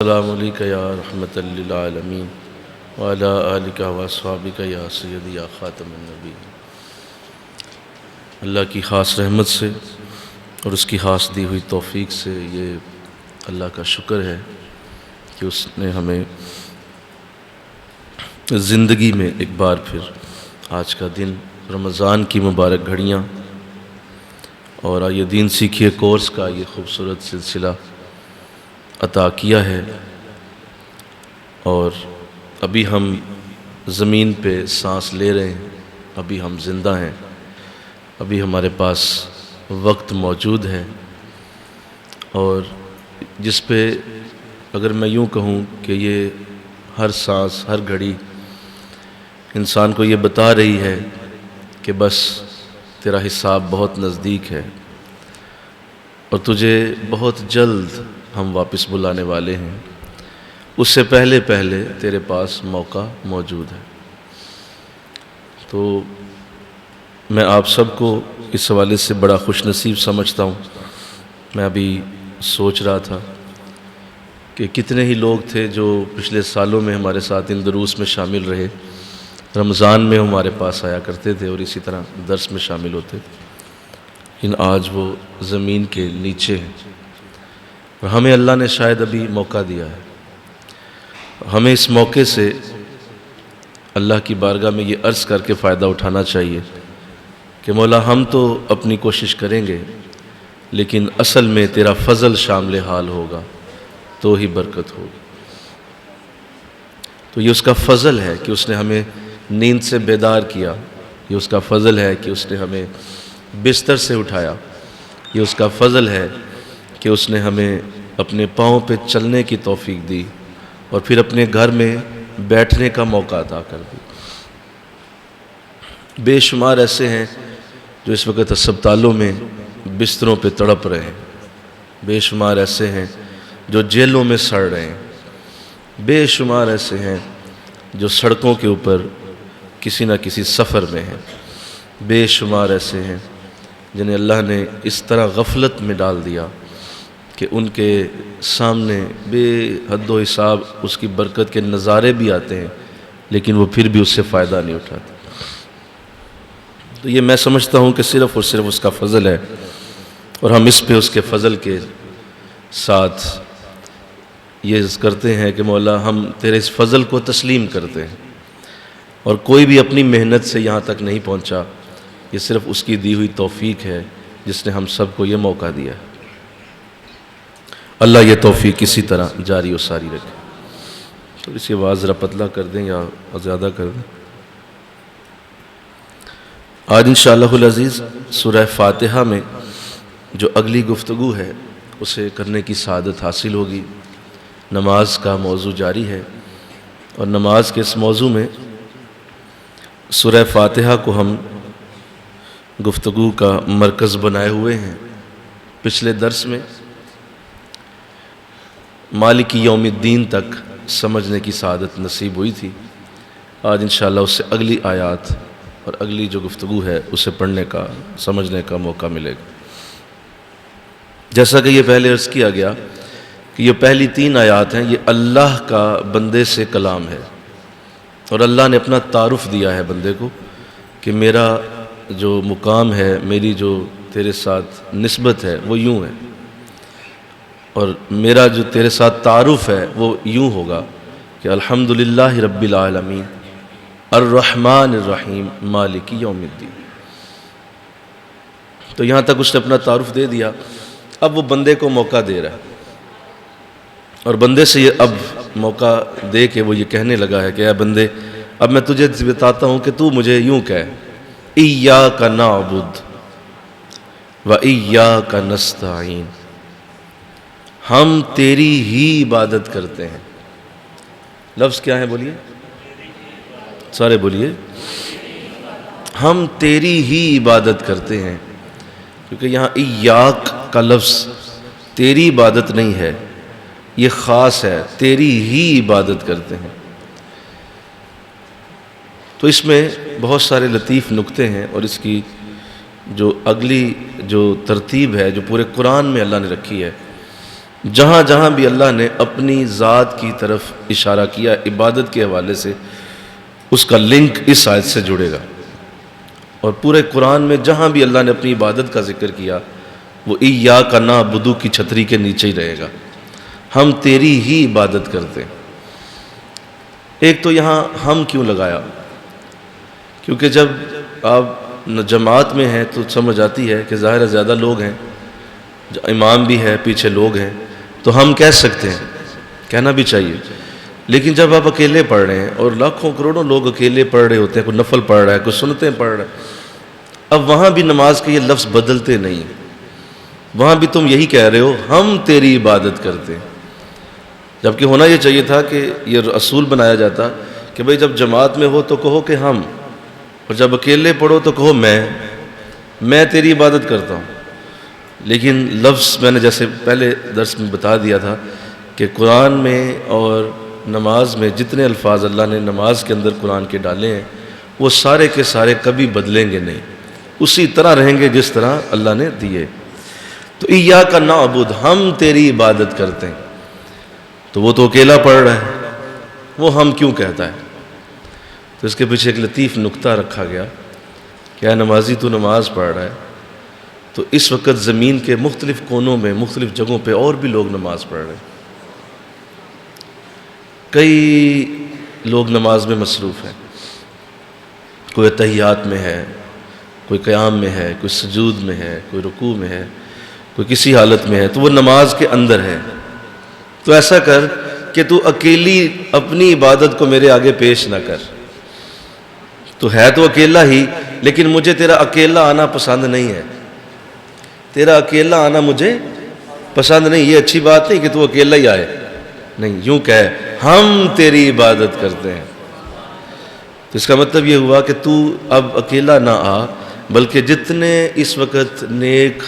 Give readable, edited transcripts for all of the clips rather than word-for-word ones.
السلام علیکم یا رحمت للعالمین وعلی آلک و اصحابک یا سیدی یا خاتم النبی۔ اللہ کی خاص رحمت سے اور اس کی خاص دی ہوئی توفیق سے یہ اللہ کا شکر ہے کہ اس نے ہمیں زندگی میں ایک بار پھر آج کا دن، رمضان کی مبارک گھڑیاں اور آئیے دین سیکھیے کورس کا یہ خوبصورت سلسلہ عطا کیا ہے، اور ابھی ہم زمین پہ سانس لے رہے ہیں، ابھی ہم زندہ ہیں، ابھی ہمارے پاس وقت موجود ہے، اور جس پہ اگر میں یوں کہوں کہ یہ ہر سانس، ہر گھڑی انسان کو یہ بتا رہی ہے کہ بس تیرا حساب بہت نزدیک ہے اور تجھے بہت جلد ہم واپس بلانے والے ہیں، اس سے پہلے تیرے پاس موقع موجود ہے۔ تو میں آپ سب کو اس حوالے سے بڑا خوش نصیب سمجھتا ہوں۔ میں ابھی سوچ رہا تھا کہ کتنے ہی لوگ تھے جو پچھلے سالوں میں ہمارے ساتھ ان دروس میں شامل رہے، رمضان میں ہمارے پاس آیا کرتے تھے اور اسی طرح درس میں شامل ہوتے تھے، لیکن آج وہ زمین کے نیچے ہیں، اور ہمیں اللہ نے شاید ابھی موقع دیا ہے۔ ہمیں اس موقع سے اللہ کی بارگاہ میں یہ عرض کر کے فائدہ اٹھانا چاہیے کہ مولا ہم تو اپنی کوشش کریں گے، لیکن اصل میں تیرا فضل شامل حال ہوگا تو ہی برکت ہوگی۔ تو یہ اس کا فضل ہے کہ اس نے ہمیں نیند سے بیدار کیا، یہ اس کا فضل ہے کہ اس نے ہمیں بستر سے اٹھایا، یہ اس کا فضل ہے کہ اس نے ہمیں اپنے پاؤں پہ چلنے کی توفیق دی اور پھر اپنے گھر میں بیٹھنے کا موقع عطا کر دی۔ بے شمار ایسے ہیں جو اس وقت ہسپتالوں میں بستروں پہ تڑپ رہے ہیں، بے شمار ایسے ہیں جو جیلوں میں سڑ رہے ہیں، بے شمار ایسے ہیں جو سڑکوں کے اوپر کسی نہ کسی سفر میں ہیں، بے شمار ایسے ہیں جنہیں اللہ نے اس طرح غفلت میں ڈال دیا کہ ان کے سامنے بے حد و حساب اس کی برکت کے نظارے بھی آتے ہیں، لیکن وہ پھر بھی اس سے فائدہ نہیں اٹھاتے۔ تو یہ میں سمجھتا ہوں کہ صرف اور صرف اس کا فضل ہے، اور ہم اس پہ اس کے فضل کے ساتھ یہ کرتے ہیں کہ مولا ہم تیرے اس فضل کو تسلیم کرتے ہیں، اور کوئی بھی اپنی محنت سے یہاں تک نہیں پہنچا، یہ صرف اس کی دی ہوئی توفیق ہے جس نے ہم سب کو یہ موقع دیا ہے۔ اللہ یہ توفیق اسی طرح جاری و ساری رکھے۔ تو اس کی آواز ذرا پتلا کر دیں یا زیادہ کر دیں۔ آج انشاءاللہ العزیز سورہ فاتحہ میں جو اگلی گفتگو ہے اسے کرنے کی سعادت حاصل ہوگی۔ نماز کا موضوع جاری ہے، اور نماز کے اس موضوع میں سورہ فاتحہ کو ہم گفتگو کا مرکز بنائے ہوئے ہیں۔ پچھلے درس میں مالک یوم الدین تک سمجھنے کی سعادت نصیب ہوئی تھی۔ آج انشاءاللہ اس سے اگلی آیات اور اگلی جو گفتگو ہے اسے پڑھنے کا، سمجھنے کا موقع ملے گا۔ جیسا کہ یہ پہلے عرض کیا گیا کہ یہ پہلی 3 آیات ہیں، یہ اللہ کا بندے سے کلام ہے، اور اللہ نے اپنا تعارف دیا ہے بندے کو کہ میرا جو مقام ہے، میری جو تیرے ساتھ نسبت ہے وہ یوں ہے، اور میرا جو تیرے ساتھ تعارف ہے وہ یوں ہوگا کہ الحمدللہ رب العالمین الرحمن الرحیم مالک یوم الدین۔ تو یہاں تک اس نے اپنا تعارف دے دیا، اب وہ بندے کو موقع دے رہا ہے، اور بندے سے یہ اب موقع دے کے وہ یہ کہنے لگا ہے کہ اے بندے، اب میں تجھے بتاتا ہوں کہ تو مجھے یوں کہے ایاک نعبد و ایاک نستعین، ہم تیری ہی عبادت کرتے ہیں۔ لفظ کیا ہے بولیے، سارے بولیے، ہم تیری ہی عبادت کرتے ہیں، کیونکہ یہاں ایاک کا لفظ تیری عبادت نہیں ہے، یہ خاص ہے، تیری ہی عبادت کرتے ہیں۔ تو اس میں بہت سارے لطیف نکتے ہیں، اور اس کی جو اگلی جو ترتیب ہے جو پورے قرآن میں اللہ نے رکھی ہے جہاں جہاں بھی اللہ نے اپنی ذات کی طرف اشارہ کیا عبادت کے حوالے سے، اس کا لنک اس آیت سے جڑے گا۔ اور پورے قرآن میں جہاں بھی اللہ نے اپنی عبادت کا ذکر کیا وہ ایاک نعبد کی چھتری کے نیچے ہی رہے گا، ہم تیری ہی عبادت کرتے ہیں۔ ایک تو یہاں ہم کیوں لگایا؟ کیونکہ جب آپ جماعت میں ہیں تو سمجھ آتی ہے کہ ظاہر ہے زیادہ لوگ ہیں، امام بھی ہے، پیچھے لوگ ہیں، تو ہم کہہ سکتے ہیں، کہنا بھی چاہیے۔ لیکن جب آپ اکیلے پڑھ رہے ہیں اور لاکھوں کروڑوں لوگ اکیلے پڑھ رہے ہوتے ہیں، کوئی نفل پڑھ رہا ہے، کوئی سنتیں پڑھ رہا ہے، اب وہاں بھی نماز کے یہ لفظ بدلتے نہیں، وہاں بھی تم یہی کہہ رہے ہو ہم تیری عبادت کرتے ہیں، جبکہ ہونا یہ چاہیے تھا کہ یہ اصول بنایا جاتا کہ بھئی جب جماعت میں ہو تو کہو کہ ہم، اور جب اکیلے پڑھو تو کہو میں تیری عبادت کرتا ہوں۔ لیکن لفظ میں نے جیسے پہلے درس میں بتا دیا تھا کہ قرآن میں اور نماز میں جتنے الفاظ اللہ نے نماز کے اندر قرآن کے ڈالے ہیں وہ سارے کے سارے کبھی بدلیں گے نہیں، اسی طرح رہیں گے جس طرح اللہ نے دیے۔ تو ایاک نعبد، ہم تیری عبادت کرتے ہیں، تو وہ تو اکیلا پڑھ رہا ہے، وہ ہم کیوں کہتا ہے؟ تو اس کے پیچھے ایک لطیف نکتہ رکھا گیا کہ اے نمازی تو نماز پڑھ رہا ہے، تو اس وقت زمین کے مختلف کونوں میں مختلف جگہوں پہ اور بھی لوگ نماز پڑھ رہے ہیں، کئی لوگ نماز میں مصروف ہیں، کوئی تحیات میں ہے، کوئی قیام میں ہے، کوئی سجود میں ہے، کوئی رکوع میں ہے، کوئی کسی حالت میں ہے، تو وہ نماز کے اندر ہے۔ تو ایسا کر کہ تو اکیلی اپنی عبادت کو میرے آگے پیش نہ کر، تو ہے تو اکیلا ہی، لیکن مجھے تیرا اکیلا آنا پسند نہیں ہے، تیرا اکیلا آنا مجھے پسند نہیں۔ یہ اچھی بات نہیں کہ تو اکیلا ہی آئے، نہیں، یوں کہے ہم تیری عبادت کرتے ہیں۔ تو اس کا مطلب یہ ہوا کہ تو اب اکیلا نہ آ، بلکہ جتنے اس وقت نیک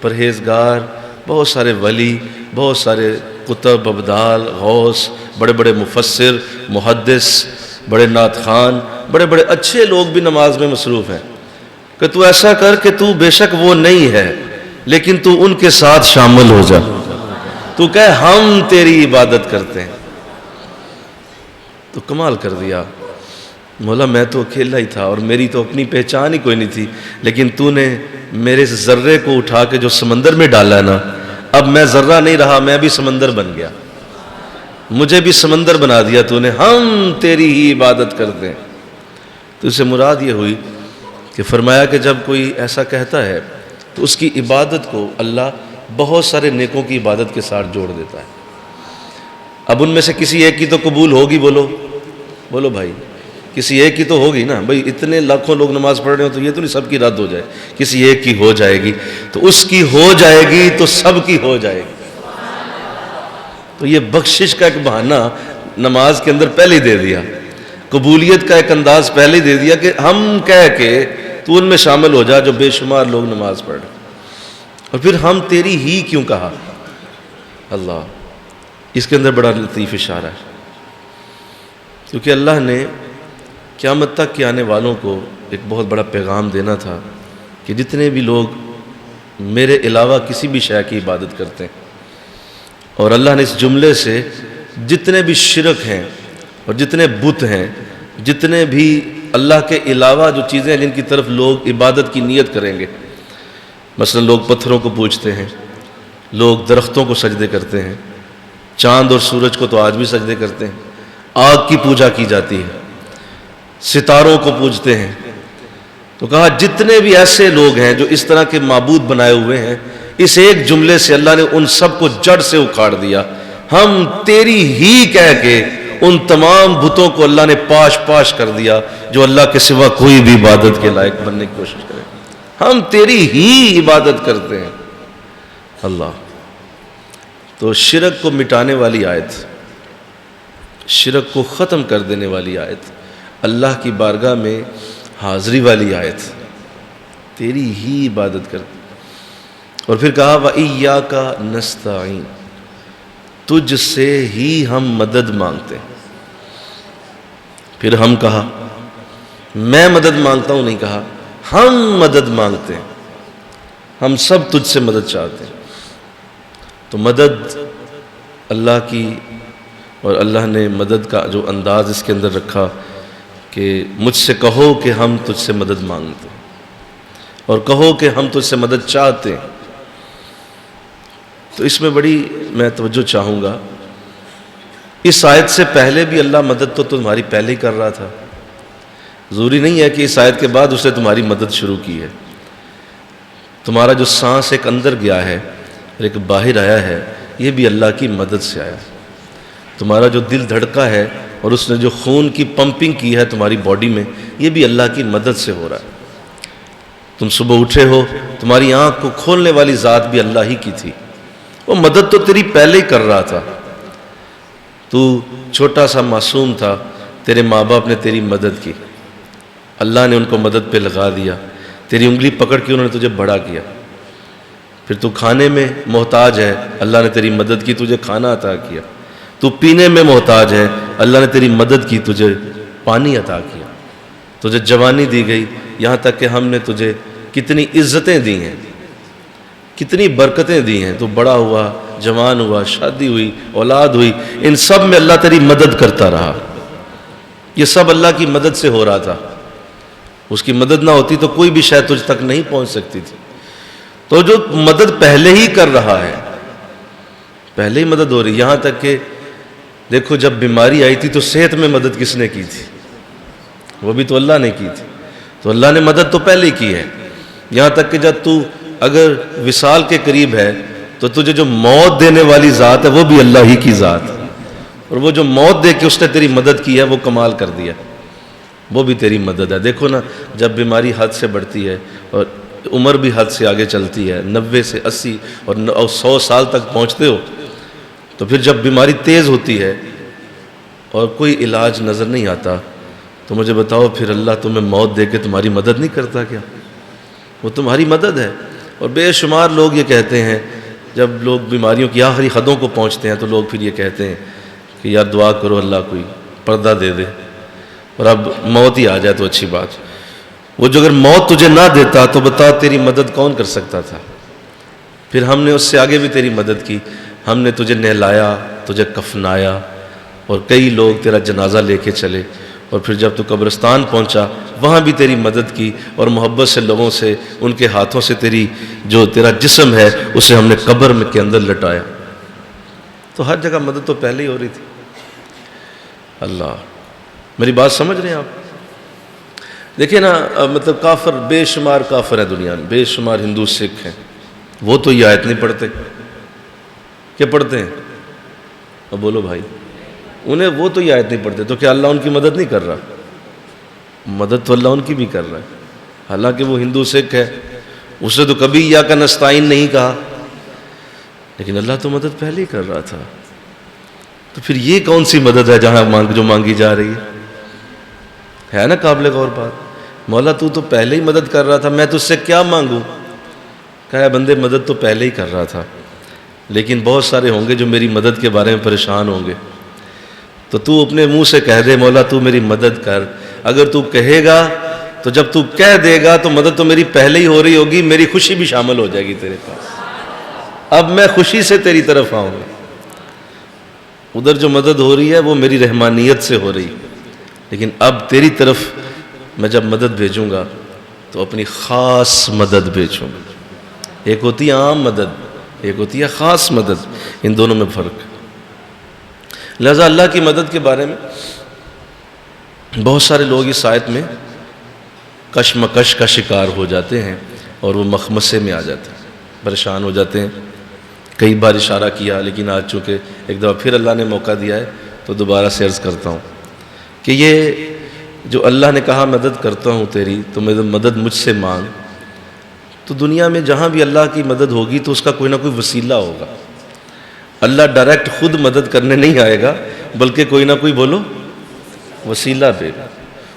پرہیزگار، بہت سارے ولی، بہت سارے کتب، ابدال، غوث، بڑے بڑے مفسر، محدث، بڑے نعت خوان، بڑے بڑے اچھے لوگ بھی نماز میں مصروف ہیں، کہ تو ایسا کر کہ تو بے شک وہ نہیں ہے لیکن تو ان کے ساتھ شامل ہو جا، تو کہے ہم تیری عبادت کرتے ہیں۔ تو کمال کر دیا، مولا میں تو اکیلا ہی تھا اور میری تو اپنی پہچان ہی کوئی نہیں تھی، لیکن تو نے میرے ذرے کو اٹھا کے جو سمندر میں ڈالا ہے نا، اب میں ذرہ نہیں رہا، میں بھی سمندر بن گیا، مجھے بھی سمندر بنا دیا تو نے، ہم تیری ہی عبادت کرتے ہیں۔ تو اسے مراد یہ ہوئی کہ فرمایا کہ جب کوئی ایسا کہتا ہے تو اس کی عبادت کو اللہ بہت سارے نیکوں کی عبادت کے ساتھ جوڑ دیتا ہے۔ اب ان میں سے کسی ایک کی تو قبول ہوگی، بولو بھائی، کسی ایک کی تو ہوگی نا، بھائی اتنے لاکھوں لوگ نماز پڑھ رہے ہو تو یہ تو نہیں سب کی رد ہو جائے، کسی ایک کی ہو جائے گی، تو اس کی ہو جائے گی تو سب کی ہو جائے گی۔ تو یہ بخشش کا ایک بہانہ نماز کے اندر پہلے ہی دے دیا، قبولیت کا ایک انداز پہلے ہی دے دیا کہ ہم کہہ کے تو ان میں شامل ہو جا جو بے شمار لوگ نماز پڑھ رہے۔ اور پھر ہم تیری ہی کیوں کہا؟ اللہ، اس کے اندر بڑا لطیف اشارہ ہے، کیونکہ اللہ نے قیامت تک کے آنے والوں کو ایک بہت بڑا پیغام دینا تھا کہ جتنے بھی لوگ میرے علاوہ کسی بھی شے کی عبادت کرتے ہیں، اور اللہ نے اس جملے سے جتنے بھی شرک ہیں اور جتنے بت ہیں، جتنے بھی اللہ کے علاوہ جو چیزیں ہیں جن کی طرف لوگ عبادت کی نیت کریں گے، مثلا لوگ پتھروں کو پوجتے ہیں، لوگ درختوں کو سجدے کرتے ہیں، چاند اور سورج کو تو آج بھی سجدے کرتے ہیں، آگ کی پوجا کی جاتی ہے، ستاروں کو پوجتے ہیں، تو کہا جتنے بھی ایسے لوگ ہیں جو اس طرح کے معبود بنائے ہوئے ہیں، اس ایک جملے سے اللہ نے ان سب کو جڑ سے اکھاڑ دیا، ہم تیری ہی کہہ کے ان تمام بتوں کو اللہ نے پاش پاش کر دیا جو اللہ کے سوا کوئی بھی عبادت کے لائق بننے کی کوشش کرے، ہم تیری ہی عبادت کرتے ہیں۔ اللہ، تو شرک کو مٹانے والی آیت، شرک کو ختم کر دینے والی آیت، اللہ کی بارگاہ میں حاضری والی آیت، تیری ہی عبادت کرتے۔ اور پھر کہا وَإِيَّاكَ نَسْتَعِينُ، تجھ سے ہی ہم مدد مانگتے ہیں۔ پھر ہم کہا، میں مدد مانگتا ہوں نہیں کہا، ہم مدد مانگتے ہیں، ہم سب تجھ سے مدد چاہتے ہیں۔ تو مدد اللہ کی اور اللہ نے مدد کا جو انداز اس کے اندر رکھا کہ مجھ سے کہو کہ ہم تجھ سے مدد مانگتے ہیں اور کہو کہ ہم تجھ سے مدد چاہتے ہیں، تو اس میں بڑی میں توجہ چاہوں گا. اس آیت سے پہلے بھی اللہ مدد تو تمہاری پہلے ہی کر رہا تھا. ضروری نہیں ہے کہ اس آیت کے بعد اس نے تمہاری مدد شروع کی ہے. تمہارا جو سانس ایک اندر گیا ہے اور ایک باہر آیا ہے، یہ بھی اللہ کی مدد سے آیا. تمہارا جو دل دھڑکا ہے اور اس نے جو خون کی پمپنگ کی ہے تمہاری باڈی میں، یہ بھی اللہ کی مدد سے ہو رہا ہے. تم صبح اٹھے ہو، تمہاری آنکھ کو کھولنے والی ذات بھی اللہ ہی کی تھی. وہ مدد تو تیری پہلے ہی کر رہا تھا. تو چھوٹا سا معصوم تھا، تیرے ماں باپ نے تیری مدد کی، اللہ نے ان کو مدد پہ لگا دیا. تیری انگلی پکڑ کے انہوں نے تجھے بڑا کیا. پھر تو کھانے میں محتاج ہے، اللہ نے تیری مدد کی، تجھے کھانا عطا کیا. تو پینے میں محتاج ہے، اللہ نے تیری مدد کی، تجھے پانی عطا کیا. تجھے جوانی دی گئی، یہاں تک کہ ہم نے تجھے کتنی عزتیں دی ہیں، کتنی برکتیں دی ہیں. تو بڑا ہوا، جوان ہوا، شادی ہوئی، اولاد ہوئی، ان سب میں اللہ تیری مدد کرتا رہا. یہ سب اللہ کی مدد سے ہو رہا تھا. اس کی مدد نہ ہوتی تو کوئی بھی شے تجھ تک نہیں پہنچ سکتی تھی. تو جو مدد پہلے ہی کر رہا ہے، پہلے ہی مدد ہو رہی. یہاں تک کہ دیکھو جب بیماری آئی تھی تو صحت میں مدد کس نے کی تھی؟ وہ بھی تو اللہ نے کی تھی. تو اللہ نے مدد تو پہلے ہی کی ہے. یہاں تک کہ جب تو اگر وصال کے قریب ہے تو تجھے جو موت دینے والی ذات ہے وہ بھی اللہ ہی کی ذات ہے. اور وہ جو موت دے کے اس نے تیری مدد کی ہے وہ کمال کر دیا، وہ بھی تیری مدد ہے. دیکھو نا، جب بیماری حد سے بڑھتی ہے اور عمر بھی حد سے آگے چلتی ہے، 90 سے 80 اور 100 سال تک پہنچتے ہو، تو پھر جب بیماری تیز ہوتی ہے اور کوئی علاج نظر نہیں آتا، تو مجھے بتاؤ پھر اللہ تمہیں موت دے کے تمہاری مدد نہیں کرتا کیا؟ وہ تمہاری مدد ہے. اور بے شمار لوگ یہ کہتے ہیں، جب لوگ بیماریوں کی آخری حدوں کو پہنچتے ہیں تو لوگ پھر یہ کہتے ہیں کہ یار دعا کرو اللہ کوئی پردہ دے دے، اور اب موت ہی آ جائے تو اچھی بات. وہ جو اگر موت تجھے نہ دیتا تو بتا تیری مدد کون کر سکتا تھا؟ پھر ہم نے اس سے آگے بھی تیری مدد کی. ہم نے تجھے نہلایا، تجھے کفنایا، اور کئی لوگ تیرا جنازہ لے کے چلے. اور پھر جب تو قبرستان پہنچا وہاں بھی تیری مدد کی، اور محبت سے لوگوں سے ان کے ہاتھوں سے جو تیرا جسم ہے اسے ہم نے قبر میں کے اندر لٹایا. تو ہر جگہ مدد تو پہلے ہی ہو رہی تھی. اللہ، میری بات سمجھ رہے ہیں آپ؟ دیکھیں نا، مطلب کافر، بے شمار کافر ہیں دنیا میں، بے شمار ہندو سکھ ہیں، وہ تو یہ آیت نہیں پڑھتے. کیا پڑھتے ہیں؟ اب بولو بھائی، وہ تو یہ آیت نہیں پڑھتے. تو کیا اللہ ان کی مدد نہیں کر رہا؟ مدد تو اللہ ان کی بھی کر رہا ہے. حالانکہ وہ ہندو سکھ ہے، اس نے تو کبھی یا کا نستعین نہیں کہا، لیکن اللہ تو مدد پہلے ہی کر رہا تھا. تو پھر یہ کون سی مدد ہے جہاں جو مانگی جا رہی ہے نا قابل غور بات. مولا تو پہلے ہی مدد کر رہا تھا، میں تجھ سے کیا مانگوں؟ کہا بندے مدد تو پہلے ہی کر رہا تھا، لیکن بہت سارے ہوں گے جو میری مدد کے بارے میں پریشان ہوں گے. تو اپنے منہ سے کہہ دے مولا تو میری مدد کر. اگر تو کہے گا تو جب تو کہہ دے گا تو مدد تو میری پہلے ہی ہو رہی ہوگی، میری خوشی بھی شامل ہو جائے گی تیرے پاس. اب میں خوشی سے تیری طرف آؤں گا. ادھر جو مدد ہو رہی ہے وہ میری رحمانیت سے ہو رہی، لیکن اب تیری طرف میں جب مدد بھیجوں گا تو اپنی خاص مدد بھیجوں گا. ایک ہوتی ہے عام مدد، ایک ہوتی ہے خاص مدد. ان دونوں میں فرق. لہذا اللہ کی مدد کے بارے میں بہت سارے لوگ اس آیت میں کشمکش کا شکار ہو جاتے ہیں اور وہ مخمصے میں آ جاتے ہیں، پریشان ہو جاتے ہیں. کئی بار اشارہ کیا، لیکن آج چونکہ ایک دفعہ پھر اللہ نے موقع دیا ہے تو دوبارہ سے عرض کرتا ہوں کہ یہ جو اللہ نے کہا مدد کرتا ہوں تیری، تو مدد مجھ سے مانگ. تو دنیا میں جہاں بھی اللہ کی مدد ہوگی تو اس کا کوئی نہ کوئی وسیلہ ہوگا. اللہ ڈائریکٹ خود مدد کرنے نہیں آئے گا، بلکہ کوئی نہ کوئی بولو وسیلہ دے گا.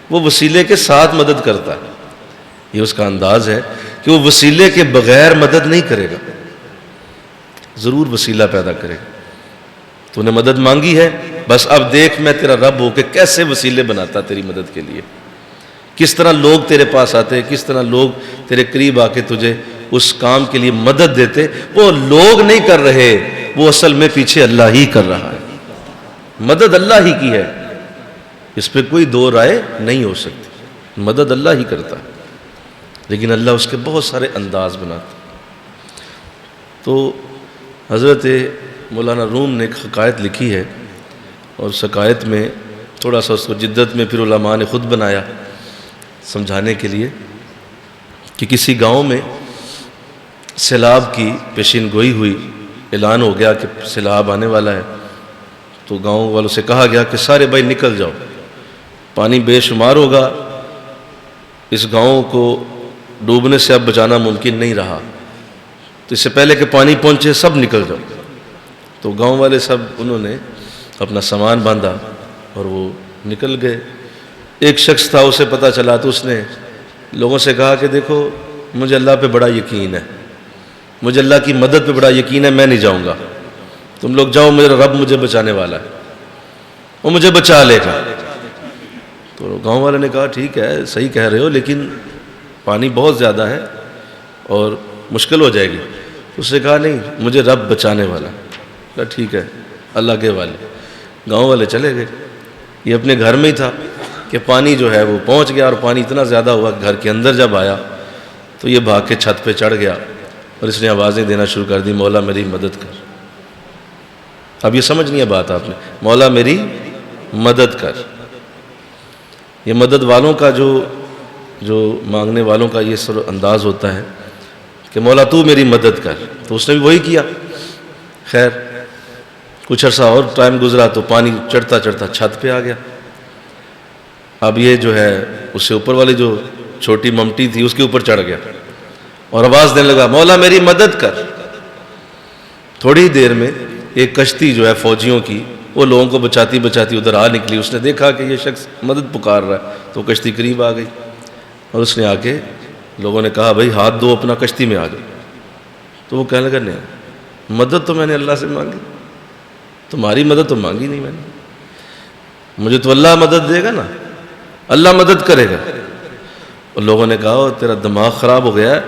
وہ وسیلے کے ساتھ مدد کرتا ہے. یہ اس کا انداز ہے کہ وہ وسیلے کے بغیر مدد نہیں کرے گا، ضرور وسیلہ پیدا کرے گا. تو نے مدد مانگی ہے، بس اب دیکھ میں تیرا رب ہو کے کیسے وسیلے بناتا تیری مدد کے لیے. کس طرح لوگ تیرے پاس آتے، کس طرح لوگ تیرے قریب آ کے تجھے اس کام کے لیے مدد دیتے. وہ لوگ نہیں کر رہے، وہ اصل میں پیچھے اللہ ہی کر رہا ہے. مدد اللہ ہی کی ہے، اس پہ کوئی دو رائے نہیں ہو سکتی. مدد اللہ ہی کرتا ہے، لیکن اللہ اس کے بہت سارے انداز بناتا. تو حضرت مولانا روم نے ایک حکایت لکھی ہے، اور اس حکایت میں تھوڑا سا اس کو جدت میں پھر علماء نے خود بنایا سمجھانے کے لیے کہ کسی گاؤں میں سیلاب کی پیشین گوئی ہوئی، اعلان ہو گیا کہ سیلاب آنے والا ہے. تو گاؤں والوں سے کہا گیا کہ سارے بھائی نکل جاؤ، پانی بے شمار ہوگا، اس گاؤں کو ڈوبنے سے اب بچانا ممکن نہیں رہا، تو اس سے پہلے کہ پانی پہنچے سب نکل جاؤ. تو گاؤں والے سب انہوں نے اپنا سامان باندھا اور وہ نکل گئے. ایک شخص تھا، اسے پتہ چلا تو اس نے لوگوں سے کہا کہ دیکھو مجھے اللہ پہ بڑا یقین ہے، مجھے اللہ کی مدد پہ بڑا یقین ہے، میں نہیں جاؤں گا، تم لوگ جاؤ، میرا رب مجھے بچانے والا ہے، وہ مجھے بچا لے گا. تو گاؤں والے نے کہا ٹھیک ہے صحیح کہہ رہے ہو، لیکن پانی بہت زیادہ ہے اور مشکل ہو جائے گی. اس نے کہا نہیں، مجھے رب بچانے والا ہے. کہا ٹھیک ہے اللہ کے والے. گاؤں والے چلے گئے. یہ اپنے گھر میں ہی تھا کہ پانی جو ہے وہ پہنچ گیا، اور پانی اتنا زیادہ ہوا کہ گھر کے اندر جب آیا تو یہ بھاگ کے چھت پہ چڑھ گیا اور اس نے آوازیں دینا شروع کر دی، مولا میری مدد کر. اب یہ سمجھ نہیں ہے بات آپ نے، مولا میری مدد کر. یہ مدد والوں کا جو مانگنے والوں کا یہ سر انداز ہوتا ہے کہ مولا تو میری مدد کر. تو اس نے بھی وہی کیا. خیر کچھ عرصہ اور ٹائم گزرا تو پانی چڑھتا چڑھتا چھت پہ آ گیا. اب یہ جو ہے اس سے اوپر والی جو چھوٹی ممٹی تھی اس کے اوپر چڑھ گیا اور آواز دینے لگا، مولا میری مدد کر. تھوڑی دیر میں ایک کشتی جو ہے فوجیوں کی، وہ لوگوں کو بچاتی بچاتی ادھر آ نکلی. اس نے دیکھا کہ یہ شخص مدد پکار رہا ہے تو کشتی قریب آ گئی، اور اس نے آ کے لوگوں نے کہا بھائی ہاتھ دو، اپنا کشتی میں آ جاؤ. تو وہ کہنے لگا نہیں، مدد تو میں نے اللہ سے مانگی، تمہاری مدد تو مانگی نہیں میں نے، مجھے تو اللہ مدد دے گا نا، اللہ مدد کرے گا. اور لوگوں نے کہا تیرا دماغ خراب ہو گیا ہے،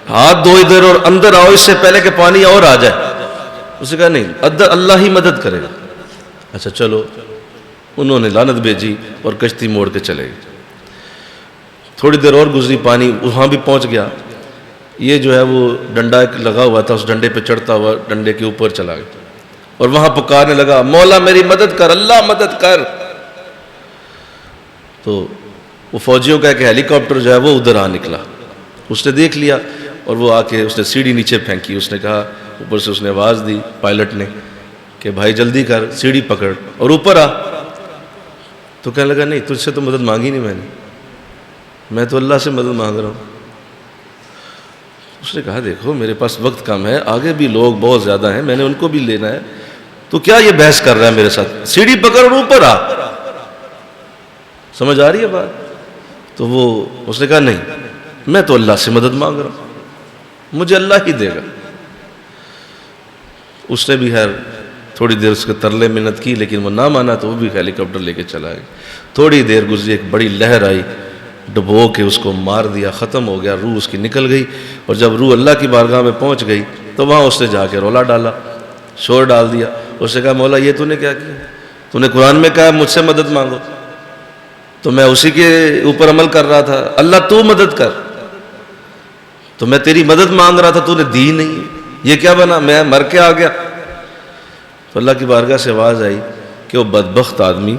ہاتھ دو ادھر اور اندر آؤ اس سے پہلے کہ پانی اور آ جائے. اس نے کہا نہیں، اللہ ہی مدد کرے گا. اچھا چلو، انہوں نے لعنت بھیجی اور کشتی موڑ کے چلے گئے. تھوڑی دیر اور گزری، پانی وہاں بھی پہنچ گیا. یہ جو ہے وہ ڈنڈا لگا ہوا تھا، اس ڈنڈے پہ چڑھتا ہوا ڈنڈے کے اوپر چلا گیا اور وہاں پکارنے لگا، مولا میری مدد کر، اللہ مدد کر. تو وہ فوجیوں کا ایک ہیلی کاپٹر جو ہے وہ ادھر آ نکلا. اس نے دیکھ لیا اور وہ آ کے اس نے سیڑھی نیچے پھینکی. اس نے کہا، اوپر سے اس نے آواز دی پائلٹ نے کہ بھائی جلدی کر، سیڑھی پکڑ اور اوپر آ. تو کہنے لگا نہیں، تجھ سے تو مدد مانگی نہیں میں تو اللہ سے مدد مانگ رہا ہوں. اس نے کہا دیکھو میرے پاس وقت کم ہے، آگے بھی لوگ بہت زیادہ ہیں، میں نے ان کو بھی لینا ہے، تو کیا یہ بحث کر رہا ہے میرے ساتھ؟ سیڑھی پکڑ اور اوپر آ. سمجھ آ رہی ہے بات؟ تو اس نے کہا نہیں، میں تو اللہ سے مدد مانگ رہا ہوں، مجھے اللہ ہی دے گا. اس نے بھی خیر تھوڑی دیر اس کے ترلے منت کی، لیکن وہ نہ مانا تو وہ بھی ہیلی کاپٹر لے کے چلا گیا. تھوڑی دیر گزری، ایک بڑی لہر آئی، ڈبو کے اس کو مار دیا، ختم ہو گیا، روح اس کی نکل گئی. اور جب روح اللہ کی بارگاہ میں پہنچ گئی تو وہاں اس نے جا کے رولا ڈالا، شور ڈال دیا. اس نے کہا مولا یہ تو نے کیا کیا؟ تو نے قرآن میں کہا مجھ سے مدد مانگو، تو میں اسی کے اوپر عمل کر رہا تھا. اللہ تو مدد کر، تو میں تیری مدد مانگ رہا تھا، تو نے دی نہیں، یہ کیا بنا؟ میں مر کے آ گیا. تو اللہ کی بارگاہ سے آواز آئی کہ وہ بدبخت آدمی،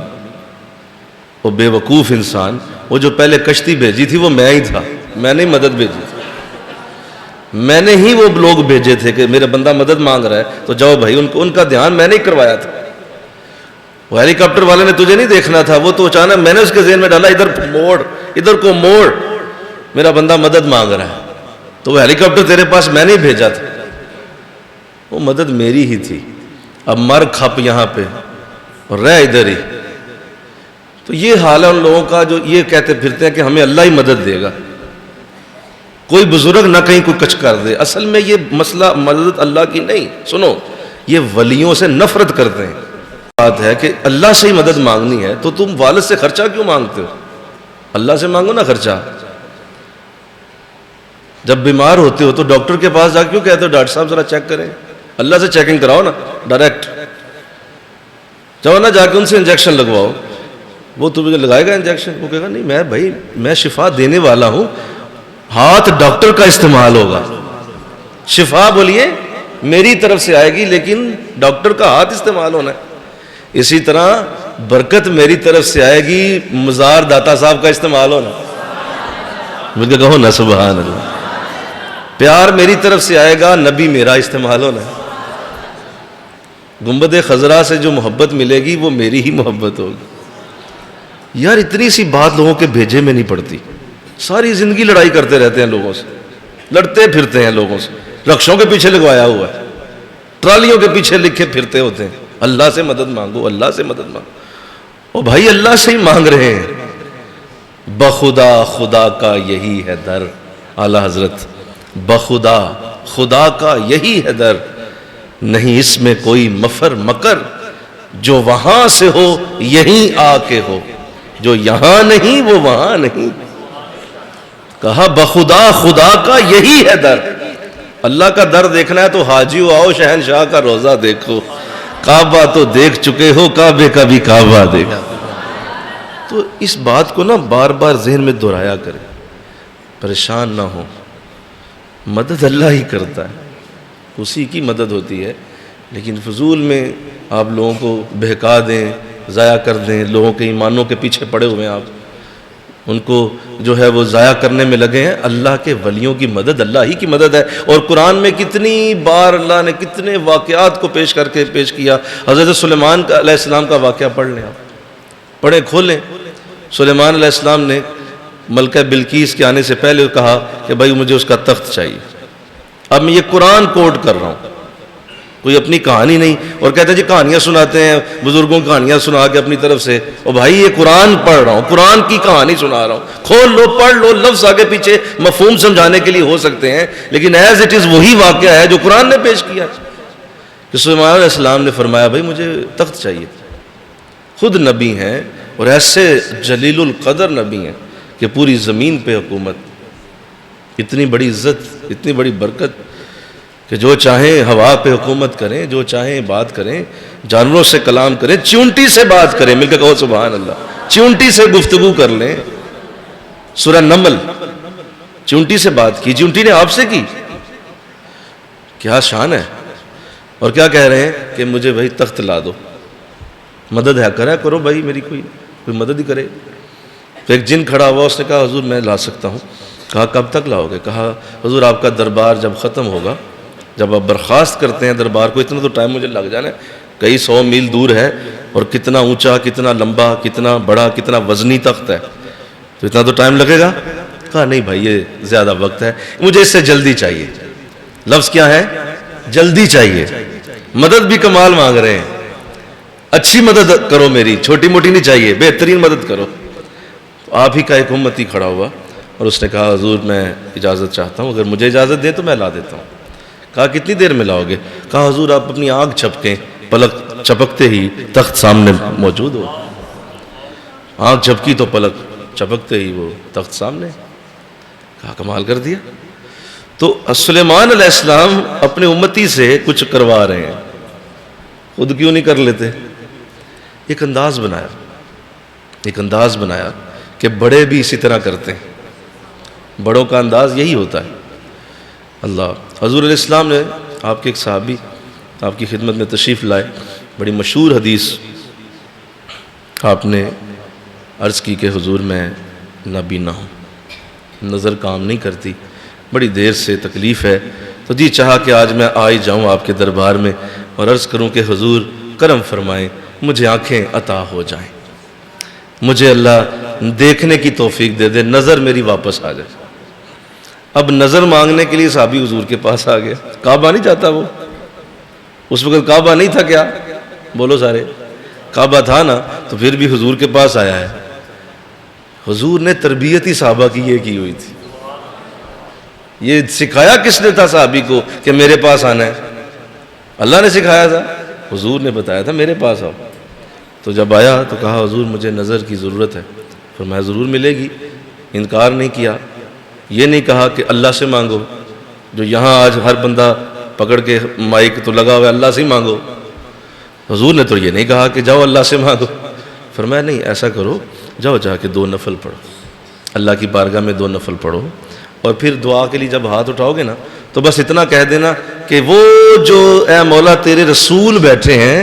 وہ بے وقوف انسان، وہ جو پہلے کشتی بھیجی تھی وہ میں ہی تھا، میں نے مدد بھیجی تھی، میں نے ہی وہ لوگ بھیجے تھے کہ میرا بندہ مدد مانگ رہا ہے تو جاؤ بھائی، ان کا دھیان میں نے کروایا تھا. وہ ہیلی کاپٹر والے نے تجھے نہیں دیکھنا تھا، وہ تو اچانک میں نے اس کے ذہن میں ڈالا ادھر موڑ، ادھر کو موڑ، میرا بندہ مدد مانگ رہا ہے. تو وہ ہیلی کاپٹر تیرے پاس میں نے بھیجا تھا، وہ مدد میری ہی تھی. اب مر کھپ یہاں پہ اور رہ ادھر ہی. تو یہ حال ہے ان لوگوں کا جو یہ کہتے پھرتے ہیں کہ ہمیں اللہ ہی مدد دے گا. کوئی بزرگ نہ کہیں کوئی کچھ کر دے. اصل میں یہ مسئلہ مدد اللہ کی نہیں، سنو، یہ ولیوں سے نفرت کرتے ہیں. بات ہے کہ اللہ سے ہی مدد مانگنی ہے تو تم والد سے خرچہ کیوں مانگتے ہو؟ اللہ سے مانگو نا خرچہ. جب بیمار ہوتے ہو تو ڈاکٹر کے پاس جا کیوں کہتے ہو ڈاکٹر صاحب ذرا چیک کریں؟ اللہ سے چیکنگ کراؤ نا ڈائریکٹ، جاؤ نا جا کے ان سے انجیکشن لگواؤ، وہ تمہیں لگائے گا انجیکشن، وہ کہے گا نہیں میں بھائی میں شفا دینے والا ہوں، ہاتھ ڈاکٹر کا استعمال ہوگا، شفا بولیے میری طرف سے آئے گی لیکن ڈاکٹر کا ہاتھ استعمال ہونا ہے۔ اسی طرح برکت میری طرف سے آئے گی، مزار داتا صاحب کا استعمال ہونا، مجھے کہو نا سبحان اللہ۔ پیار میری طرف سے آئے گا، نبی میرا استعمال ہونا ہے۔ گنبد خضرا سے جو محبت ملے گی وہ میری ہی محبت ہوگی۔ یار اتنی سی بات لوگوں کے بھیجے میں نہیں پڑتی، ساری زندگی لڑائی کرتے رہتے ہیں لوگوں سے، لڑتے پھرتے ہیں لوگوں سے، رکشوں کے پیچھے لگوایا ہوا ہے، ٹرالیوں کے پیچھے لکھے پھرتے ہوتے ہیں اللہ سے مدد مانگو، اللہ سے مدد مانگو۔ او بھائی اللہ سے ہی مانگ رہے ہیں، بخدا خدا کا یہی ہے در، اعلیٰ حضرت بخدا خدا کا یہی ہے در، نہیں اس میں کوئی مفر مکر، جو وہاں سے ہو یہیں آ کے ہو، جو یہاں نہیں وہ وہاں نہیں۔ کہا بخدا خدا کا یہی ہے در، اللہ کا در دیکھنا ہے تو حاجیو آؤ شہنشاہ کا روزہ دیکھو، کعبہ تو دیکھ چکے ہو، کعبے کا بھی کعبہ دیکھو۔ تو اس بات کو نا بار بار ذہن میں دہرایا کریں، پریشان نہ ہو، مدد اللہ ہی کرتا ہے، اسی کی مدد ہوتی ہے، لیکن فضول میں آپ لوگوں کو بہکا دیں، ضائع کر دیں، لوگوں کے ایمانوں کے پیچھے پڑے ہوئے ہیں آپ، ان کو جو ہے وہ ضائع کرنے میں لگے ہیں۔ اللہ کے ولیوں کی مدد اللہ ہی کی مدد ہے، اور قرآن میں کتنی بار اللہ نے کتنے واقعات کو پیش کر کے پیش کیا۔ حضرت سلیمان علیہ السلام کا واقعہ پڑھ لیں، آپ پڑھیں کھولیں۔ سلیمان علیہ السلام نے ملکہ بلقیس کے آنے سے پہلے کہا کہ بھائی مجھے اس کا تخت چاہیے۔ اب میں یہ قرآن کوٹ کر رہا ہوں، کوئی اپنی کہانی نہیں، اور کہتے ہیں جی کہانیاں سناتے ہیں، بزرگوں کی کہانیاں سنا کے اپنی طرف سے، اور بھائی یہ قرآن پڑھ رہا ہوں، قرآن کی کہانی سنا رہا ہوں، کھول لو پڑھ لو، لفظ آگے پیچھے مفہوم سمجھانے کے لیے ہو سکتے ہیں، لیکن ایز اٹ از وہی واقعہ ہے جو قرآن نے پیش کیا کہ سلیمان علیہ السلام نے فرمایا بھائی مجھے تخت چاہیے۔ خود نبی ہیں اور ایسے جلیل القدر نبی ہیں کہ پوری زمین پہ حکومت، اتنی بڑی عزت، اتنی بڑی برکت کہ جو چاہیں ہوا پہ حکومت کریں، جو چاہیں بات کریں، جانوروں سے کلام کریں، چونٹی سے بات کریں، مل کے کہو سبحان اللہ، چونٹی سے گفتگو کر لیں۔ سورہ نمل، چونٹی سے بات کی، چونٹی نے آپ سے کی، کیا شان ہے۔ اور کیا کہہ رہے ہیں کہ مجھے بھائی تخت لا دو، مدد ہے کرو بھائی میری، کوئی مدد ہی کرے۔ تو ایک جن کھڑا ہوا، اس نے کہا حضور میں لا سکتا ہوں۔ کہا کب تک لاؤ گے؟ کہا حضور آپ کا دربار جب ختم ہوگا، جب آپ برخاست کرتے ہیں دربار کو، اتنا تو ٹائم مجھے لگ جانا ہے، کئی 100 میل دور ہے، اور کتنا اونچا، کتنا لمبا، کتنا بڑا، کتنا وزنی تخت ہے، تو اتنا تو ٹائم لگے گا۔ کہا نہیں بھائی یہ زیادہ وقت ہے، مجھے اس سے جلدی چاہیے۔ لفظ کیا ہے؟ جلدی چاہیے۔ مدد بھی کمال مانگ رہے ہیں، اچھی مدد کرو میری، چھوٹی موٹی نہیں چاہیے، بہترین مدد کرو۔ تو آپ ہی کا ایک امتی کھڑا ہوا اور اس نے کہا حضور میں اجازت چاہتا ہوں، اگر مجھے اجازت دیں تو میں لا دیتا ہوں۔ کہا کتنی دیر میں لاؤ گے؟ کہا حضور آپ اپنی آنکھ جھپکیں، پلک چپکتے ہی تخت سامنے موجود ہو۔ آنکھ جھپکی تو پلک چپکتے ہی وہ تخت سامنے۔ کہا کمال کر دیا۔ تو سلیمان علیہ السلام اپنے امتی سے کچھ کروا رہے ہیں، خود کیوں نہیں کر لیتے؟ ایک انداز بنایا کہ بڑے بھی اسی طرح کرتے ہیں، بڑوں کا انداز یہی ہوتا ہے۔ اللہ حضور علیہ السلام نے، آپ کے ایک صحابی آپ کی خدمت میں تشریف لائے، بڑی مشہور حدیث آپ نے عرض کی کہ حضور میں نابینا ہوں، نظر کام نہیں کرتی، بڑی دیر سے تکلیف ہے، تو جی چاہا کہ آج میں آ ہی جاؤں آپ کے دربار میں اور عرض کروں کہ حضور کرم فرمائیں، مجھے آنکھیں عطا ہو جائیں، مجھے اللہ دیکھنے کی توفیق دے دے، نظر میری واپس آ جائے۔ اب نظر مانگنے کے لیے صحابی حضور کے پاس آ گیا، کعبہ نہیں چاہتا وہ، اس وقت کعبہ نہیں تھا، کیا بولو سارے، کعبہ تھا نا، تو پھر بھی حضور کے پاس آیا ہے۔ حضور نے تربیت ہی صحابہ کی یہ کی ہوئی تھی، یہ سکھایا کس نے تھا صحابی کو کہ میرے پاس آنا ہے؟ اللہ نے سکھایا تھا، حضور نے بتایا تھا میرے پاس آؤ۔ تو جب آیا تو کہا حضور مجھے نظر کی ضرورت ہے، فرمایا ضرور ملے گی، انکار نہیں کیا، یہ نہیں کہا کہ اللہ سے مانگو، جو یہاں آج ہر بندہ پکڑ کے مائک تو لگا ہوا ہے اللہ سے ہی مانگو. حضور نے تو یہ نہیں کہا کہ جاؤ اللہ سے مانگو. فرمایا نہیں ایسا کرو، جاؤ جا کے 2 نفل پڑھو، اللہ کی بارگاہ میں 2 نفل پڑھو، اور پھر دعا کے لیے جب ہاتھ اٹھاؤ گے نا تو بس اتنا کہہ دینا کہ وہ جو اے مولا تیرے رسول بیٹھے ہیں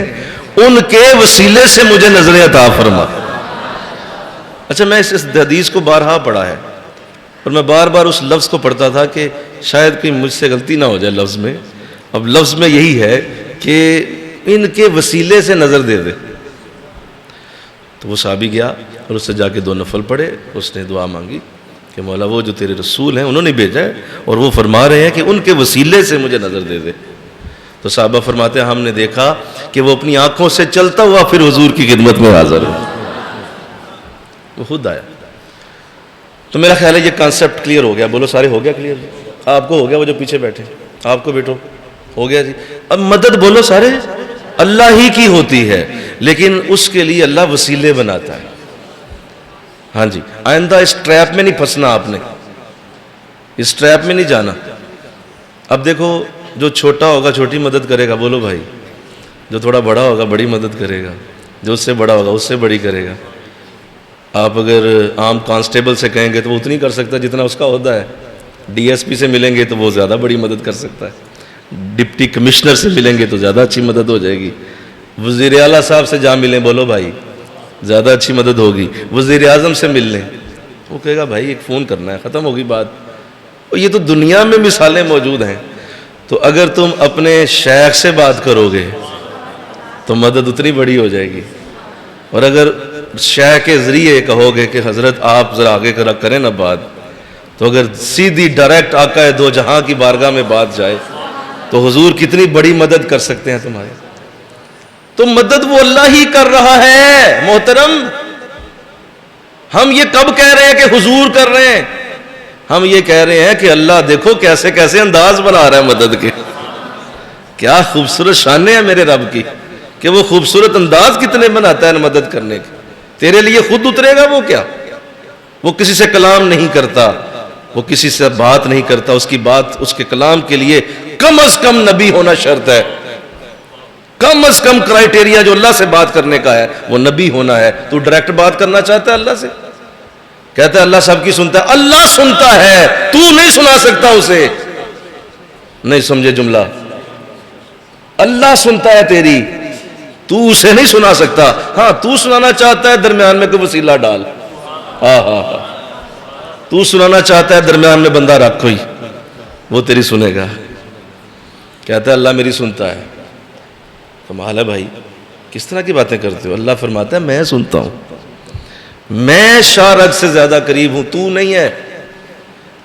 ان کے وسیلے سے مجھے نظر عطا فرما. اچھا میں اس حدیث کو بارہا پڑھا ہے اور میں بار بار اس لفظ کو پڑھتا تھا کہ شاید کوئی مجھ سے غلطی نہ ہو جائے لفظ میں. اب لفظ میں یہی ہے کہ ان کے وسیلے سے نظر دے دے. تو وہ صحابی گیا اور اس سے جا کے 2 نفل پڑھے. اس نے دعا مانگی کہ مولا وہ جو تیرے رسول ہیں انہوں نے بھیجا ہے اور وہ فرما رہے ہیں کہ ان کے وسیلے سے مجھے نظر دے دے. تو صحابہ فرماتے ہیں ہم نے دیکھا کہ وہ اپنی آنکھوں سے چلتا ہوا پھر حضور کی خدمت میں حاضر ہوا، وہ خود آیا. تو میرا خیال ہے یہ کانسیپٹ کلیئر ہو گیا. بولو سارے ہو گیا کلیئر؟ آپ کو ہو گیا؟ وہ جو پیچھے بیٹھے آپ کو بیٹھو ہو گیا جی. اب مدد بولو سارے اللہ ہی کی ہوتی ہے، لیکن اس کے لیے اللہ وسیلے بناتا ہے. ہاں جی، آئندہ اس ٹریپ میں نہیں پھنسنا، آپ نے اس ٹریپ میں نہیں جانا. اب دیکھو جو چھوٹا ہوگا چھوٹی مدد کرے گا، بولو بھائی، جو تھوڑا بڑا ہوگا بڑی مدد کرے گا، جو اس سے بڑا ہوگا اس سے بڑی کرے گا. آپ اگر عام کانسٹیبل سے کہیں گے تو وہ اتنی کر سکتا ہے جتنا اس کا عہدہ ہے. ڈی ایس پی سے ملیں گے تو وہ زیادہ بڑی مدد کر سکتا ہے. ڈپٹی کمشنر سے ملیں گے تو زیادہ اچھی مدد ہو جائے گی. وزیر اعلیٰ صاحب سے جہاں ملیں بولو بھائی زیادہ اچھی مدد ہوگی. وزیر اعظم سے مل لیں وہ کہے گا بھائی ایک فون کرنا ہے، ختم ہوگی بات. اور یہ تو دنیا میں مثالیں موجود ہیں. تو اگر تم اپنے شیخ سے بات کرو گے تو مدد اتنی بڑی ہو جائے گی، اور اگر شیخ کے ذریعے کہو گے کہ حضرت آپ ذرا آگے کریں نا بات، تو اگر سیدھی ڈائریکٹ آقا دو جہاں کی بارگاہ میں بات جائے تو حضور کتنی بڑی مدد کر سکتے ہیں تمہاری. تو مدد وہ اللہ ہی کر رہا ہے محترم. ہم یہ کب کہہ رہے ہیں کہ حضور کر رہے ہیں؟ ہم یہ کہہ رہے ہیں کہ اللہ دیکھو کیسے کیسے انداز بنا رہا ہے مدد کے. کیا خوبصورت شانیں ہیں میرے رب کی کہ وہ خوبصورت انداز کتنے بناتا ہے مدد کرنے کے. تیرے لیے خود اترے گا وہ کیا؟ وہ کسی سے کلام نہیں کرتا، وہ کسی سے بات نہیں کرتا. اس کی بات، اس کے کلام کے لیے کم از کم نبی ہونا شرط ہے. کم از کم کرائیٹیریا جو اللہ سے بات کرنے کا ہے وہ نبی ہونا ہے. تو ڈائریکٹ بات کرنا چاہتا ہے اللہ سے؟ کہتا ہے اللہ سب کی سنتا ہے. اللہ سنتا ہے، تو نہیں سنا سکتا اسے. نہیں سمجھے جملہ؟ اللہ سنتا ہے تیری، تو اسے نہیں سنا سکتا. ہاں تو سنانا چاہتا ہے درمیان میں کوئی وسیلہ ڈال. ہاں ہاں ہاں تو سنانا چاہتا ہے درمیان میں بندہ رکھ کوئی، وہ تیری سنے گا. کہتا ہے اللہ میری سنتا ہے. کمال ہے بھائی، کس طرح کی باتیں کرتے ہو؟ اللہ فرماتا ہے میں سنتا ہوں، میں شارک سے زیادہ قریب ہوں، تو نہیں ہے.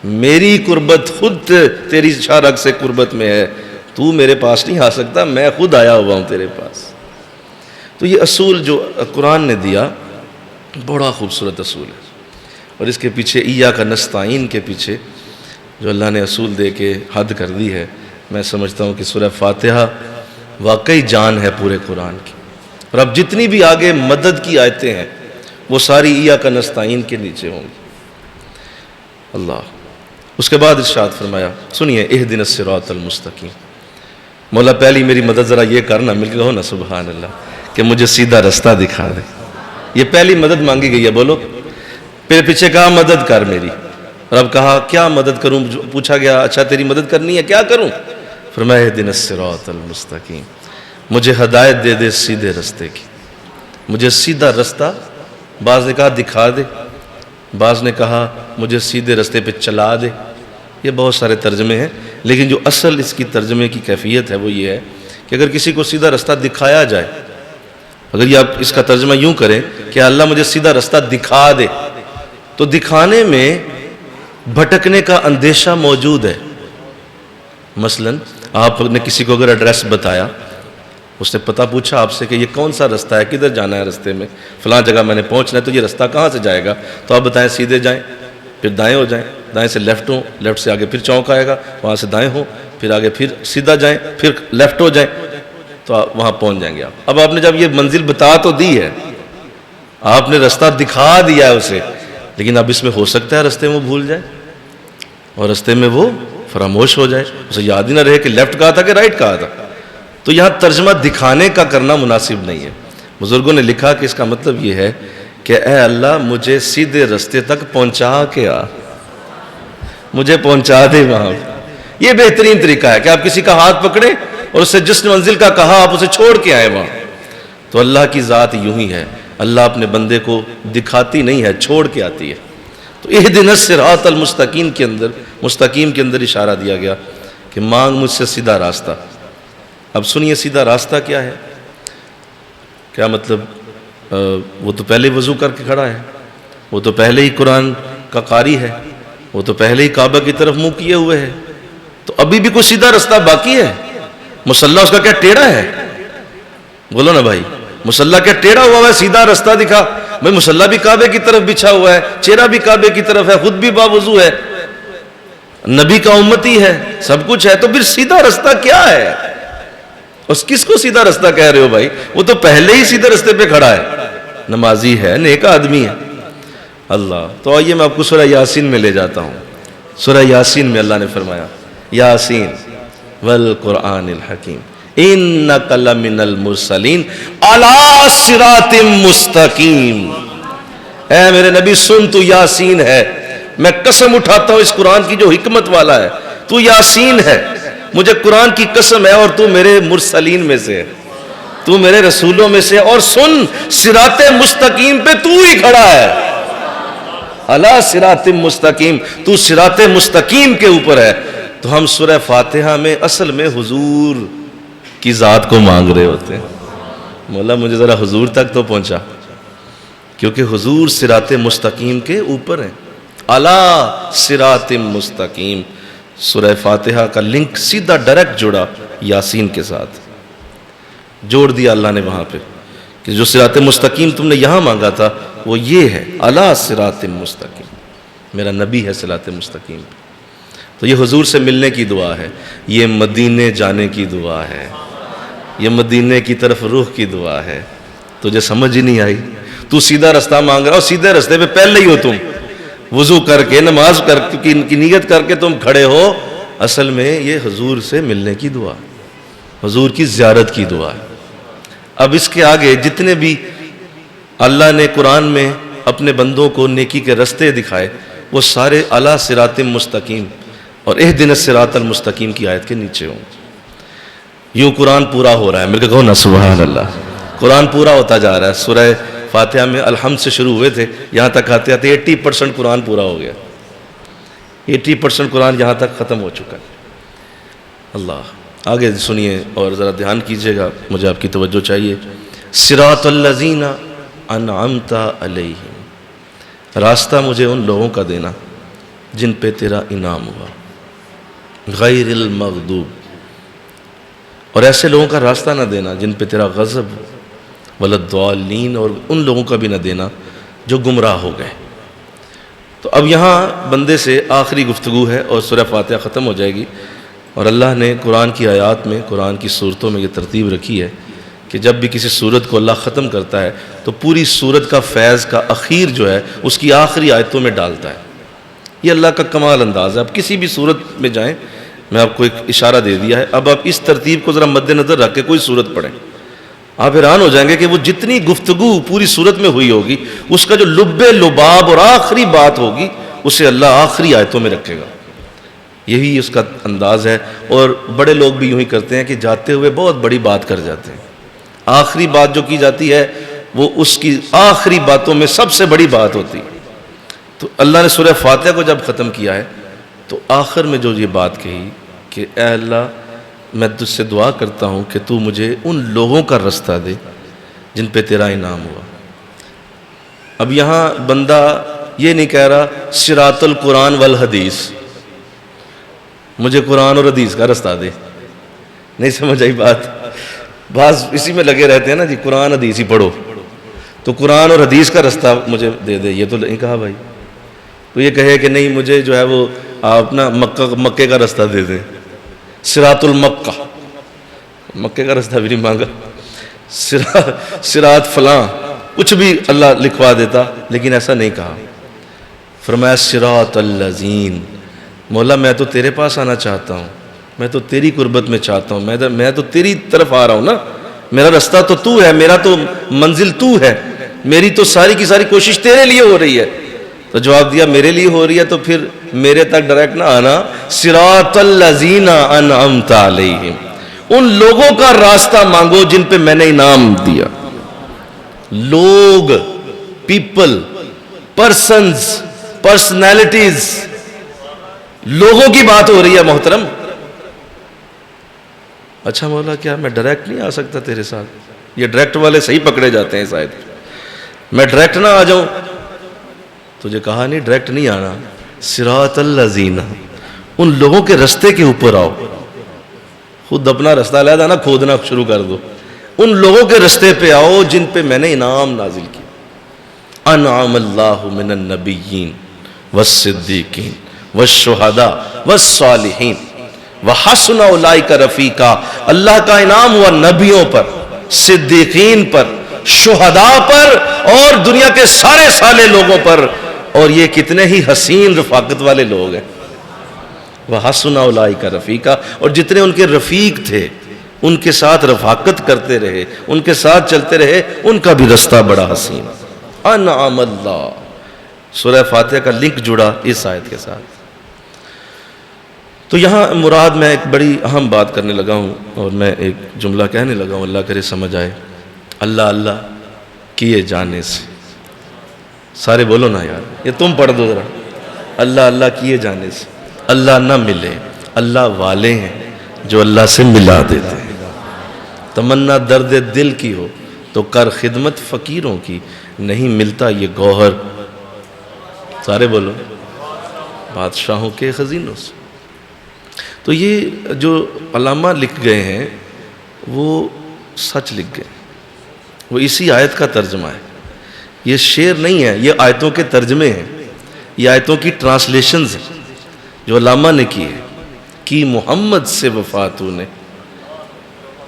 میری قربت خود تیری شارک سے قربت میں ہے. تو میرے پاس نہیں آ سکتا، میں خود آیا ہوا ہوں تیرے پاس. تو یہ اصول جو قرآن نے دیا بڑا خوبصورت اصول ہے. اور اس کے پیچھے ایاک نستعین کے پیچھے جو اللہ نے اصول دے کے حد کر دی ہے، میں سمجھتا ہوں کہ سورہ فاتحہ واقعی جان ہے پورے قرآن کی. اور اب جتنی بھی آگے مدد کی آیتیں ہیں وہ ساری ایاک نستعین کے نیچے ہوں گی. اللہ اس کے بعد ارشاد فرمایا، سنیے، اہدنا الصراط المستقیم. مولا پہلی میری مدد ذرا یہ کرنا، مل کے کہو نا سبحان اللہ، کہ مجھے سیدھا رستہ دکھا دے. یہ پہلی مدد مانگی گئی ہے، بولو. پھر پیچھے کہا مدد کر میری. اور اب کہا کیا مدد کروں؟ پوچھا گیا اچھا تیری مدد کرنی ہے، کیا کروں؟ فرمایا اہدنا الصراط المستقیم، مجھے ہدایت دے دے سیدھے رستے کی، مجھے سیدھا رستہ. بعض نے کہا دکھا دے، بعض نے کہا مجھے سیدھے رستے پہ چلا دے. یہ بہت سارے ترجمے ہیں، لیکن جو اصل اس کی ترجمے کی کیفیت ہے وہ یہ ہے کہ اگر کسی کو سیدھا رستہ دکھایا جائے، اگر یہ آپ اس کا ترجمہ یوں کریں کہ اللہ مجھے سیدھا رستہ دکھا دے، تو دکھانے میں بھٹکنے کا اندیشہ موجود ہے. مثلا آپ نے کسی کو اگر ایڈریس بتایا، اس نے پتہ پوچھا آپ سے کہ یہ کون سا رستہ ہے، کدھر جانا ہے رستے میں، فلاں جگہ میں نے پہنچنا ہے، تو یہ رستہ کہاں سے جائے گا؟ تو آپ بتائیں سیدھے جائیں، پھر دائیں ہو جائیں، دائیں سے لیفٹ ہوں، لیفٹ سے آگے پھر چوک آئے گا، وہاں سے دائیں ہوں، پھر آگے پھر سیدھا جائیں، پھر لیفٹ ہو جائیں، تو آپ وہاں پہنچ جائیں گے. اب آپ نے جب یہ منزل بتا تو دی ہے، آپ نے رستہ دکھا دیا ہے اسے، لیکن اب اس میں ہو سکتا ہے رستے میں وہ بھول جائے اور رستے میں وہ فراموش ہو جائے، اسے یاد ہی نہ رہے کہ لیفٹ کہا تھا کہ رائٹ کہا تھا. تو یہاں ترجمہ دکھانے کا کرنا مناسب نہیں ہے. بزرگوں نے لکھا کہ اس کا مطلب یہ ہے کہ اے اللہ مجھے سیدھے رستے تک پہنچا کے آ، مجھے پہنچا دے وہاں. یہ بہترین طریقہ ہے کہ آپ کسی کا ہاتھ پکڑیں اور اسے جس منزل کا کہا آپ اسے چھوڑ کے آئے وہاں. تو اللہ کی ذات یوں ہی ہے، اللہ اپنے بندے کو دکھاتی نہیں ہے، چھوڑ کے آتی ہے. تو اہدنا الصراط المستقیم کے اندر، مستقیم کے اندر اشارہ دیا گیا کہ مانگ مجھ سے سیدھا راستہ. اب سنیے سیدھا راستہ کیا ہے. کیا مطلب؟ وہ تو پہلے وضو کر کے کھڑا ہے، وہ تو پہلے ہی قرآن کا قاری ہے، وہ تو پہلے ہی کعبہ کی طرف منہ کیے ہوئے ہے. تو ابھی بھی کوئی سیدھا راستہ باقی ہے؟ مصلی اس کا کیا ٹیڑھا ہے؟ بولو نا بھائی، مصلی کیا ٹیڑھا ہوا ہے؟ سیدھا راستہ دکھا. بھائی مصلی بھی کعبے کی طرف بچھا ہوا ہے، چہرہ بھی کعبے کی طرف ہے، خود بھی باوضو ہے، نبی کا امتی ہے، سب کچھ ہے. تو پھر سیدھا راستہ کیا ہے؟ اس کس کو سیدھا راستہ کہہ رہے ہو بھائی؟ وہ تو پہلے ہی سیدھے راستے پہ کھڑا ہے، نمازی ہے، نیک آدمی ہے. اللہ. تو آئیے میں آپ کو سورہ یاسین میں لے جاتا ہوں. سورہ یاسین میں اللہ نے فرمایا یاسین والقرآن الحکیم انک لمن المرسلین علی صراط مستقیم. اے میرے نبی سن، تو یاسین ہے. میں قسم اٹھاتا ہوں اس قرآن کی جو حکمت والا ہے، تو یاسین ہے. مجھے قرآن کی قسم ہے، اور تو میرے مرسلین میں سے ہے، تو میرے رسولوں میں سے. اور سن، صراط مستقیم پہ تو ہی کھڑا ہے. علی صراط مستقیم، تو صراط مستقیم کے اوپر ہے. تو ہم سورہ فاتحہ میں اصل میں حضور کی ذات کو مانگ رہے ہوتے ہیں. مولا مجھے ذرا حضور تک تو پہنچا، کیونکہ حضور صراط مستقیم کے اوپر ہیں. علی صراط مستقیم. سورہ فاتحہ کا لنک سیدھا ڈائریکٹ جڑا یاسین کے ساتھ، جوڑ دیا اللہ نے وہاں پہ کہ جو صراط مستقیم تم نے یہاں مانگا تھا وہ یہ ہے، علی صراط مستقیم. میرا نبی ہے صراط مستقیم. تو یہ حضور سے ملنے کی دعا ہے، یہ مدینے جانے کی دعا ہے، یہ مدینے کی طرف روح کی دعا ہے. تجھے سمجھ ہی نہیں آئی؟ تو سیدھا راستہ مانگ رہا ہو، سیدھے راستے پہ پہلے ہی ہو تم. وضو کر کے، نماز کر کی نیت کر کے تم کھڑے ہو. اصل میں یہ حضور سے ملنے کی دعا، حضور کی زیارت کی دعا ہے. اب اس کے آگے جتنے بھی اللہ نے قرآن میں اپنے بندوں کو نیکی کے رستے دکھائے وہ سارے علی صراط مستقیم اور اہدنا الصراط المستقیم کی آیت کے نیچے ہوں. یوں قرآن پورا ہو رہا ہے. میرے کو کہو نا سبحان اللہ. قرآن پورا ہوتا جا رہا ہے. سورہ فاتحہ میں الحمد سے شروع ہوئے تھے، یہاں تک آتے آتے 80% قرآن پورا ہو گیا. 80% قرآن یہاں تک ختم ہو چکا ہے. اللہ. آگے سنیے اور ذرا دھیان کیجئے گا، مجھے آپ کی توجہ چاہیے. صراط الذین انعمت علیہم، راستہ مجھے ان لوگوں کا دینا جن پہ تیرا انعام ہوا. غیر المغضوب، اور ایسے لوگوں کا راستہ نہ دینا جن پہ تیرا غضب ہو. ولا الضالین، اور ان لوگوں کا بھی نہ دینا جو گمراہ ہو گئے. تو اب یہاں بندے سے آخری گفتگو ہے اور سورہ فاتحہ ختم ہو جائے گی. اور اللہ نے قرآن کی آیات میں، قرآن کی صورتوں میں یہ ترتیب رکھی ہے کہ جب بھی کسی صورت کو اللہ ختم کرتا ہے تو پوری صورت کا فیض کا اخیر جو ہے اس کی آخری آیتوں میں ڈالتا ہے. یہ اللہ کا کمال انداز ہے. اب کسی بھی صورت میں جائیں، میں آپ کو ایک اشارہ دے دیا ہے، اب آپ اس ترتیب کو ذرا مد نظر رکھ کے کوئی صورت پڑھیں. آپ حیران ہو جائیں گے کہ وہ جتنی گفتگو پوری صورت میں ہوئی ہوگی اس کا جو لب لباب اور آخری بات ہوگی اسے اللہ آخری آیتوں میں رکھے گا. یہی اس کا انداز ہے. اور بڑے لوگ بھی یوں ہی کرتے ہیں کہ جاتے ہوئے بہت بڑی بات کر جاتے ہیں. آخری بات جو کی جاتی ہے وہ اس کی آخری باتوں میں سب سے بڑی بات ہوتی ہے. تو اللہ نے سورہ فاتحہ کو جب ختم کیا ہے تو آخر میں جو یہ بات کہی کہ اے اللہ میں تجھ سے دعا کرتا ہوں کہ تو مجھے ان لوگوں کا راستہ دے جن پہ تیرا انعام ہوا. اب یہاں بندہ یہ نہیں کہہ رہا صراط القرآن والحدیث، مجھے قرآن اور حدیث کا راستہ دے. نہیں سمجھ آئی بات؟ بعض اسی میں لگے رہتے ہیں نا جی، قرآن حدیث ہی پڑھو تو قرآن اور حدیث کا راستہ مجھے دے دے. یہ تو نہیں کہا بھائی. تو یہ کہے کہ نہیں مجھے جو ہے وہ اپنا مکے کا راستہ دے دیں، صراط المکہ، مکے کا راستہ بھی نہیں مانگا، صراط فلاں کچھ بھی اللہ لکھوا دیتا، لیکن ایسا نہیں کہا. فرمایا صراط الذین مولا میں تو تیرے پاس آنا چاہتا ہوں، میں تو تیری قربت میں چاہتا ہوں، میں تو تیری طرف آ رہا ہوں نا، میرا رستہ تو تو ہے، میرا تو منزل تو ہے، میری تو ساری کی ساری کوشش تیرے لیے ہو رہی ہے۔ تو جواب دیا میرے لیے ہو رہی ہے تو پھر میرے تک ڈائریکٹ نہ آنا، صراط الذین انعمت علیہم، ان لوگوں کا راستہ مانگو جن پہ میں نے انعام دیا۔ لوگ، پیپل، پرسنز، پرسنالٹیز، لوگوں کی بات ہو رہی ہے محترم۔ اچھا مولا کیا میں ڈائریکٹ نہیں آ سکتا تیرے ساتھ؟ یہ ڈائریکٹ والے صحیح پکڑے جاتے ہیں شاید، میں ڈائریکٹ نہ آ جاؤں؟ تجھے کہا نہیں ڈائریکٹ نہیں آنا، صراط الذین، ان لوگوں کے رستے کے اوپر آؤ، خود اپنا رستہ علیحدہ نہ کھودنا شروع کر دو، ان لوگوں کے رستے پہ آؤ جن پہ میں نے انعام نازل کیا۔ انعم اللہ من النبیین والصدیقین والشہداء والصالحین وحسن اولئک رفیقا، اللہ کا انعام ہوا نبیوں پر، صدیقین پر، شہداء پر اور دنیا کے سارے صالح لوگوں پر، اور یہ کتنے ہی حسین رفاقت والے لوگ ہیں۔ وحسن اولئک رفیقا، اور جتنے ان کے رفیق تھے ان کے ساتھ رفاقت کرتے رہے، ان کے ساتھ چلتے رہے، ان کا بھی رستہ بڑا حسین۔ انعم اللہ، سورہ فاتحہ کا لنک جڑا اس آیت کے ساتھ۔ تو یہاں مراد میں ایک بڑی اہم بات کرنے لگا ہوں، اور میں ایک جملہ کہنے لگا ہوں، اللہ کرے سمجھ آئے۔ اللہ اللہ کیے جانے سے، سارے بولو نا یار، یہ تم پڑھ دو ذرا، اللہ اللہ کیے جانے سے اللہ نہ ملے، اللہ والے ہیں جو اللہ سے ملا دیتے ہیں۔ تمنا درد دل کی ہو تو کر خدمت فقیروں کی، نہیں ملتا یہ گوہر، سارے بولو، بادشاہوں کے خزینوں سے۔ تو یہ جو علامہ لکھ گئے ہیں وہ سچ لکھ گئے، وہ اسی آیت کا ترجمہ ہے، یہ شعر نہیں ہے، یہ آیتوں کے ترجمے ہیں، یہ آیتوں کی ٹرانسلیشنز ہیں جو علامہ نے کی ہے۔ کی محمد سے وفاتوں نے،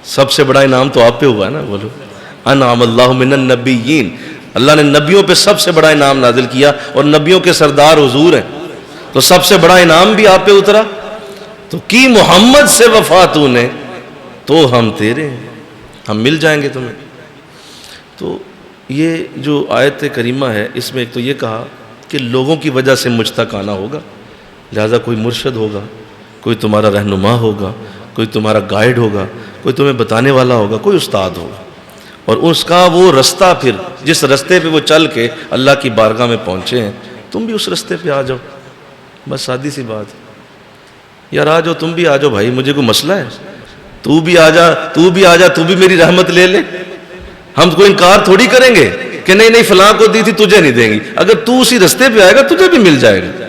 سب سے بڑا انعام تو آپ پہ ہوا ہے نا، بولو انعم اللہ من النبیین، اللہ نے نبیوں پہ سب سے بڑا انعام نازل کیا، اور نبیوں کے سردار حضور ہیں، تو سب سے بڑا انعام بھی آپ پہ اترا۔ تو کی محمد سے وفاتوں نے، تو ہم تیرے ہیں، ہم مل جائیں گے تمہیں۔ تو یہ جو آیت کریمہ ہے، اس میں ایک تو یہ کہا کہ لوگوں کی وجہ سے مجھ تک آنا ہوگا، لہذا کوئی مرشد ہوگا، کوئی تمہارا رہنما ہوگا، کوئی تمہارا گائیڈ ہوگا، کوئی تمہیں بتانے والا ہوگا، کوئی استاد ہوگا، اور اس کا وہ رستہ، پھر جس رستے پہ وہ چل کے اللہ کی بارگاہ میں پہنچے ہیں، تم بھی اس رستے پہ آ جاؤ۔ بس سادی سی بات ہے یار، آ جاؤ، تم بھی آ جاؤ بھائی، مجھے کوئی مسئلہ ہے؟ تو بھی آ جا، تو بھی آ جا، تو بھی میری رحمت لے لے، ہم کوئی انکار تھوڑی کریں گے کہ نہیں نہیں فلاں کو دی تھی تجھے نہیں دیں گی، اگر تو اسی رستے پہ آئے گا تجھے بھی مل جائے گا۔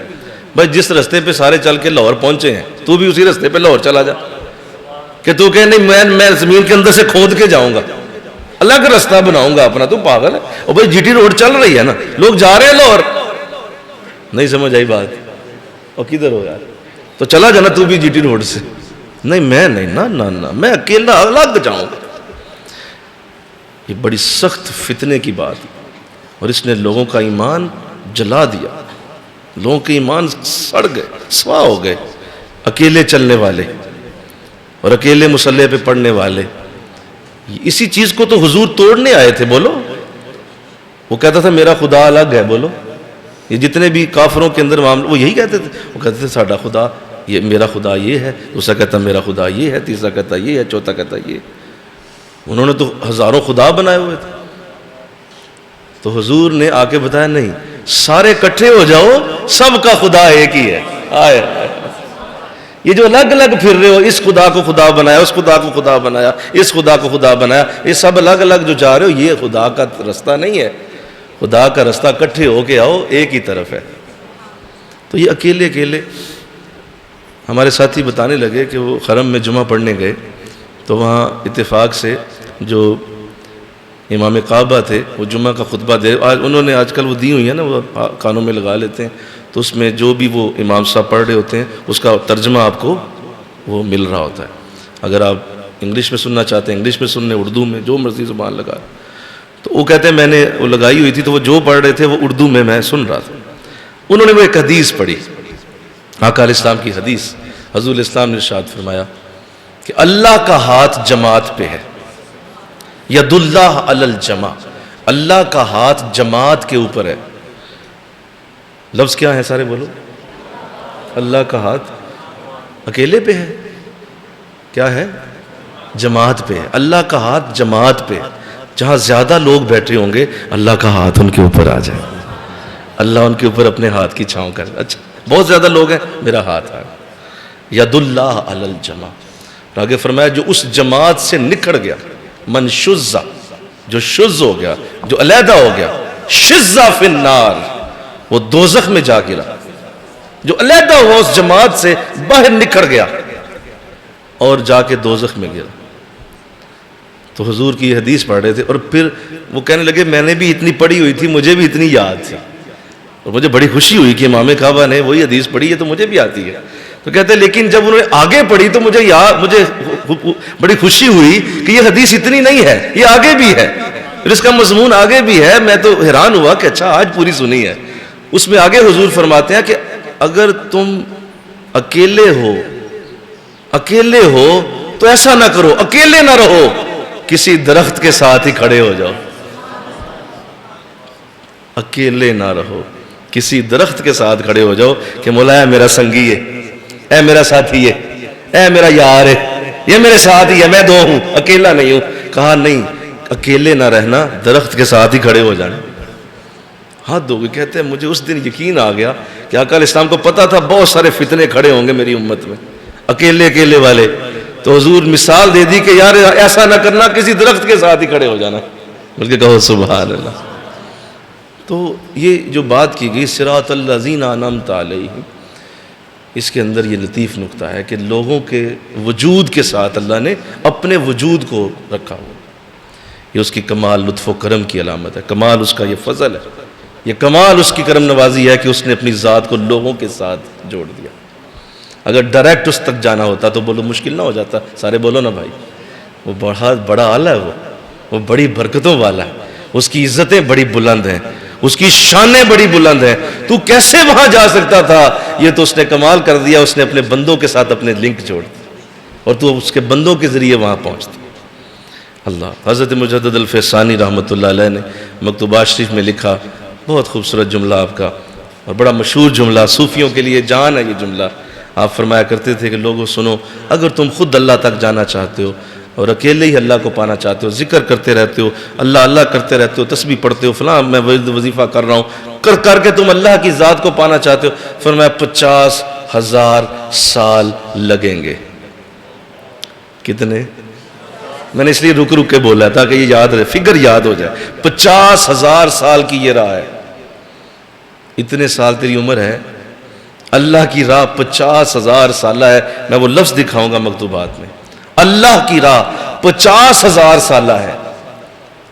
بھائی جس رستے پہ سارے چل کے لاہور پہنچے ہیں، تو بھی اسی رستے پہ لاہور چلا جا، کہ تو کہ نہیں میں زمین کے اندر سے کھود کے جاؤں گا، اللہ کا رستہ بناؤں گا اپنا، تو پاگل ہے۔ اور بھائی جی ٹی روڈ چل رہی ہے نا، لوگ جا رہے ہیں لاہور، نہیں سمجھ آئی بات؟ اور کدھر ہو یار؟ تو چلا جانا تو بھی جی ٹی روڈ سے۔ نہیں میں نہیں، نہ میں اکیلا الگ جاؤں گا۔ یہ بڑی سخت فتنے کی بات، اور اس نے لوگوں کا ایمان جلا دیا، لوگوں کے ایمان سڑ گئے، سوا ہو گئے۔ اکیلے چلنے والے اور اکیلے مصلے پہ پڑھنے والے، اسی چیز کو تو حضور توڑنے آئے تھے، بولو۔ وہ کہتا تھا میرا خدا الگ ہے، بولو۔ یہ جتنے بھی کافروں کے اندر معاملے، وہ یہی کہتے تھے، وہ کہتے تھے ساڈا خدا یہ، میرا خدا یہ ہے، دوسرا کہتا میرا خدا یہ ہے، تیسرا کہتا یہ ہے، چوتھا کہتا یہ۔ انہوں نے تو ہزاروں خدا بنائے ہوئے تھے۔ تو حضور نے آ کے بتایا نہیں، سارے اکٹھے ہو جاؤ، سب کا خدا ایک ہی ہے۔ آئے یہ جو الگ الگ پھر رہے ہو، اس خدا کو خدا بنایا، اس خدا کو خدا بنایا، اس خدا کو خدا بنایا، یہ سب الگ الگ جو جا رہے ہو، یہ خدا کا رستہ نہیں ہے۔ خدا کا رستہ اکٹھے ہو کے آؤ، ایک ہی طرف ہے۔ تو یہ اکیلے اکیلے، ہمارے ساتھی بتانے لگے کہ وہ حرم میں جمعہ پڑھنے گئے، تو وہاں اتفاق سے جو امام کعبہ تھے وہ جمعہ کا خطبہ دے، انہوں نے آج کل وہ دی ہوئی ہے نا، وہ کانوں میں لگا لیتے ہیں، تو اس میں جو بھی وہ امام صاحب پڑھ رہے ہوتے ہیں اس کا ترجمہ آپ کو وہ مل رہا ہوتا ہے۔ اگر آپ انگلش میں سننا چاہتے ہیں انگلش میں سننے، اردو میں، جو مرضی زبان لگا۔ تو وہ کہتے ہیں میں نے وہ لگائی ہوئی تھی، تو وہ جو پڑھ رہے تھے وہ اردو میں سن رہا تھا۔ انہوں نے وہ ایک حدیث پڑھی، آقا علیہ السلام کی حدیث، حضور اسلام نے ارشاد فرمایا کہ اللہ کا ہاتھ جماعت پہ ہے، ید اللہ علی الجماع، اللہ کا ہاتھ جماعت کے اوپر ہے۔ لفظ کیا ہے سارے بولو؟ اللہ کا ہاتھ اکیلے پہ ہے، کیا ہے؟ جماعت پہ ہے۔ اللہ کا ہاتھ جماعت پہ، جہاں زیادہ لوگ بیٹھے ہوں گے اللہ کا ہاتھ ان کے اوپر آ جائے، اللہ ان کے اوپر اپنے ہاتھ کی چھاؤں کر، اچھا بہت زیادہ لوگ ہیں، میرا ہاتھ آ ید اللہ علی الجماع۔ آگے فرمایا جو اس جماعت سے نکھڑ گیا، من شزا، جو شز ہو گیا، جو علیحدہ ہو گیا، شزا فی النار، وہ دوزخ میں جا گرا۔ جو علیحدہ ہوا اس جماعت سے، باہر نکھڑ گیا اور جا کے دوزخ میں گرا۔ تو حضور کی حدیث پڑھ رہے تھے اور پھر وہ کہنے لگے میں نے بھی اتنی پڑھی ہوئی تھی، مجھے بھی اتنی یاد تھی، اور مجھے بڑی خوشی ہوئی کہ امام کعبہ نے وہی حدیث پڑھی ہے تو مجھے بھی آتی ہے۔ تو کہتے ہیں لیکن جب انہوں نے آگے پڑھی تو مجھے بڑی خوشی ہوئی کہ یہ حدیث اتنی نہیں ہے، یہ آگے بھی ہے، پھر اس کا مضمون آگے بھی ہے۔ میں تو حیران ہوا کہ اچھا آج پوری سنی ہے۔ اس میں آگے حضور فرماتے ہیں کہ اگر تم اکیلے ہو تو ایسا نہ کرو، اکیلے نہ رہو، کسی درخت کے ساتھ ہی کھڑے ہو جاؤ۔ اکیلے نہ رہو، کسی درخت کے ساتھ کھڑے ہو جاؤ کہ مولا میرا سنگی ہے، اے میرا ساتھی ہے، اے میرا یار ہے، یہ میرے ساتھ ہی ہے، میں دو ہوں، اکیلا نہیں ہوں۔ کہا نہیں، اکیلے نہ رہنا، درخت کے ساتھ ہی کھڑے ہو جانا۔ ہاتھ دھو کے کہتے ہیں مجھے اس دن یقین آ گیا کہ آقا علیہ السلام کو پتا تھا بہت سارے فتنے کھڑے ہوں گے میری امت میں، اکیلے والے، تو حضور مثال دے دی کہ یار ایسا نہ کرنا، کسی درخت کے ساتھ ہی کھڑے ہو جانا، بلکہ کہو سبحان اللہ۔ تو یہ جو بات کی گئی صراط الذین انعمت علیہم، اس کے اندر یہ لطیف نکتہ ہے کہ لوگوں کے وجود کے ساتھ اللہ نے اپنے وجود کو رکھا ہوا، یہ اس کی کمال لطف و کرم کی علامت ہے، کمال اس کا یہ فضل ہے، یہ کمال اس کی کرم نوازی ہے کہ اس نے اپنی ذات کو لوگوں کے ساتھ جوڑ دیا۔ اگر ڈائریکٹ اس تک جانا ہوتا تو بولو مشکل نہ ہو جاتا، سارے بولو نا بھائی، وہ بڑا اعلیٰ ہے، وہ بڑی برکتوں والا ہے، اس کی عزتیں بڑی بلند ہیں، اس کی شانیں بڑی بلند ہیں، تو کیسے وہاں جا سکتا تھا؟ یہ تو اس نے کمال کر دیا، اس نے اپنے بندوں کے ساتھ اپنے لنک جوڑ دی اور تو اس کے بندوں کے ذریعے وہاں پہنچتی۔ اللہ حضرت مجدد الفیضانی رحمۃ اللہ علیہ نے مکتوبات شریف میں لکھا، بہت خوبصورت جملہ آپ کا اور بڑا مشہور جملہ، صوفیوں کے لیے جان ہے یہ جملہ۔ آپ فرمایا کرتے تھے کہ لوگوں سنو، اگر تم خود اللہ تک جانا چاہتے ہو اور اکیلے ہی اللہ کو پانا چاہتے ہو، ذکر کرتے رہتے ہو، اللہ اللہ کرتے رہتے ہو، تسبیح پڑھتے ہو، فلاں میں وظیفہ کر رہا ہوں، کر کے تم اللہ کی ذات کو پانا چاہتے ہو، فرمایا 50,000 سال لگیں گے۔ کتنے؟ میں نے اس لیے رک کے بولا تھا کہ یہ یاد رہے، فگر یاد ہو جائے۔ 50,000 سال کی یہ راہ ہے، اتنے سال تیری عمر ہے، اللہ کی راہ 50,000 سالہ ہے۔ میں وہ لفظ دکھاؤں گا مکتوبات میں، اللہ کی راہ 50,000 سالہ ہے،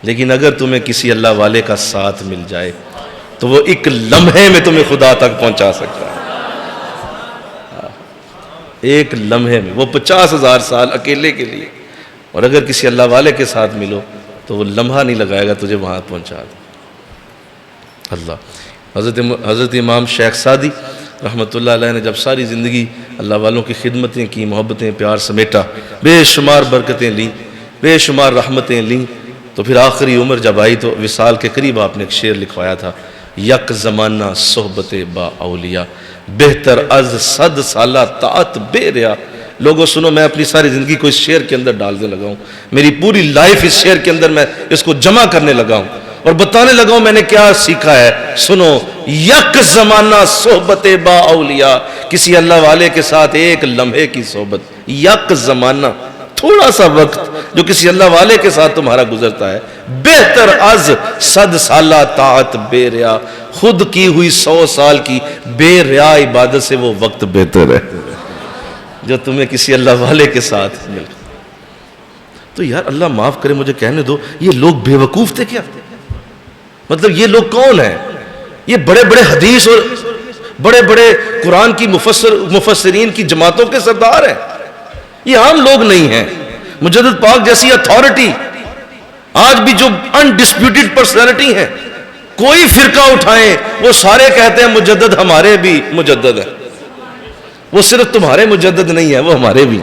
لیکن اگر تمہیں کسی اللہ والے کا ساتھ مل جائے تو وہ ایک لمحے میں تمہیں خدا تک پہنچا سکتا ہے، ایک لمحے میں۔ وہ 50,000 سال اکیلے کے لیے، اور اگر کسی اللہ والے کے ساتھ ملو تو وہ لمحہ نہیں لگائے گا تجھے وہاں پہنچا دے۔ اللہ حضرت امام شیخ سعدی رحمۃ اللہ علیہ نے جب ساری زندگی اللہ والوں کی خدمتیں کی، محبتیں پیار سمیٹا، بے شمار برکتیں لیں، بے شمار رحمتیں لیں، تو پھر آخری عمر جب آئی تو وصال کے قریب آپ نے ایک شعر لکھوایا تھا، یک زمانہ صحبت با اولیاء، بہتر از 100 سالہ طاعت بے ریا۔ لوگوں سنو، میں اپنی ساری زندگی کو اس شعر کے اندر ڈالنے لگا ہوں، میری پوری لائف اس شعر کے اندر میں اس کو جمع کرنے لگا ہوں اور بتانے لگا ہوں میں نے کیا سیکھا ہے۔ سنو، یک زمانہ صحبت با اولیاء، کسی اللہ والے کے ساتھ ایک لمحے کی صحبت، یک زمانہ، تھوڑا سا وقت جو کسی اللہ والے کے ساتھ تمہارا گزرتا ہے، بہتر از 100 سالہ طاعت بے ریا، خود کی ہوئی 100 سال کی بے ریا عبادت سے وہ وقت بہتر ہے جو تمہیں کسی اللہ والے کے ساتھ مل۔ تو یار اللہ معاف کرے، مجھے کہنے دو، یہ لوگ بے وقوف تھے کیا؟ مطلب یہ لوگ کون ہیں؟ یہ بڑے بڑے حدیث اور بڑے بڑے قرآن کی مفسرین کی جماعتوں کے سردار ہیں، یہ عام لوگ نہیں ہیں۔ مجدد پاک جیسی اتھارٹی، آج بھی جو انڈسپیوٹڈ پرسنالٹی ہیں، کوئی فرقہ اٹھائیں وہ سارے کہتے ہیں مجدد ہمارے بھی مجدد ہیں، وہ صرف تمہارے مجدد نہیں ہے، وہ ہمارے بھی۔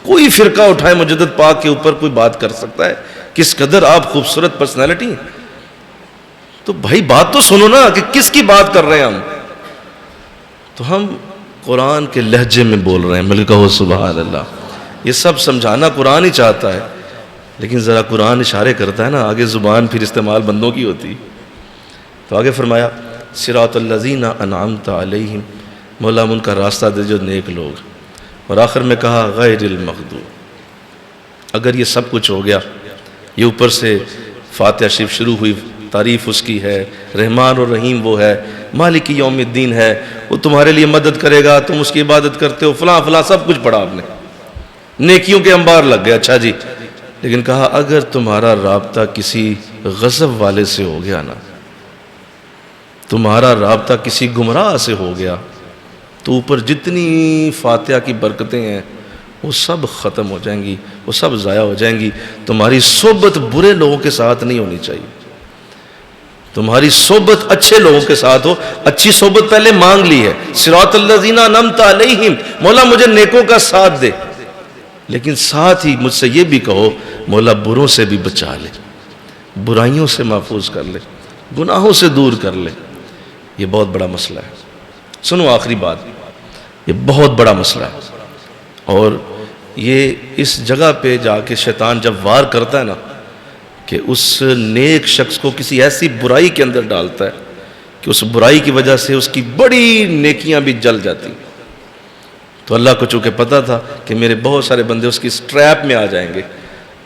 کوئی فرقہ اٹھائے مجدد پاک کے اوپر کوئی بات کر سکتا ہے؟ کس قدر آپ خوبصورت پرسنالٹی ہیں۔ تو بھائی بات تو سنو نا کہ کس کی بات کر رہے ہیں ہم؟ تو ہم قرآن کے لہجے میں بول رہے ہیں، مل کہو سبحان اللہ۔ یہ سب سمجھانا قرآن ہی چاہتا ہے، لیکن ذرا قرآن اشارے کرتا ہے نا، آگے زبان پھر استعمال بندوں کی ہوتی۔ تو آگے فرمایا صراط الذین انعمت علیہم، مولا ان کا راستہ دے جو نیک لوگ، اور آخر میں کہا غیر المغضوب۔ اگر یہ سب کچھ ہو گیا، یہ اوپر سے فاتحہ شریف شروع ہوئی، تعریف اس کی ہے، رحمان اور رحیم وہ ہے، مالک یوم الدین ہے، وہ تمہارے لیے مدد کرے گا، تم اس کی عبادت کرتے ہو، فلاں فلاں سب کچھ پڑھا آپ نے، نیکیوں کے انبار لگ گئے۔ اچھا جی، لیکن کہا اگر تمہارا رابطہ کسی غضب والے سے ہو گیا نا، تمہارا رابطہ کسی گمراہ سے ہو گیا، تو اوپر جتنی فاتحہ کی برکتیں ہیں وہ سب ختم ہو جائیں گی، وہ سب ضائع ہو جائیں گی۔ تمہاری صحبت برے لوگوں کے ساتھ نہیں ہونی چاہیے، تمہاری صحبت اچھے لوگوں کے ساتھ ہو۔ اچھی صحبت پہلے مانگ لی ہے، صراط الذین انعمت علیہم، مولا مجھے نیکوں کا ساتھ دے، لیکن ساتھ ہی مجھ سے یہ بھی کہو مولا بروں سے بھی بچا لے، برائیوں سے محفوظ کر لے، گناہوں سے دور کر لے۔ یہ بہت بڑا مسئلہ ہے۔ سنو آخری بات، یہ بہت بڑا مسئلہ ہے، اور یہ اس جگہ پہ جا کے شیطان جب وار کرتا ہے نا کہ اس نیک شخص کو کسی ایسی برائی کے اندر ڈالتا ہے کہ اس برائی کی وجہ سے اس کی بڑی نیکیاں بھی جل جاتی ہیں، تو اللہ کو چونکہ پتا تھا کہ میرے بہت سارے بندے اس کی اس ٹریپ میں آ جائیں گے،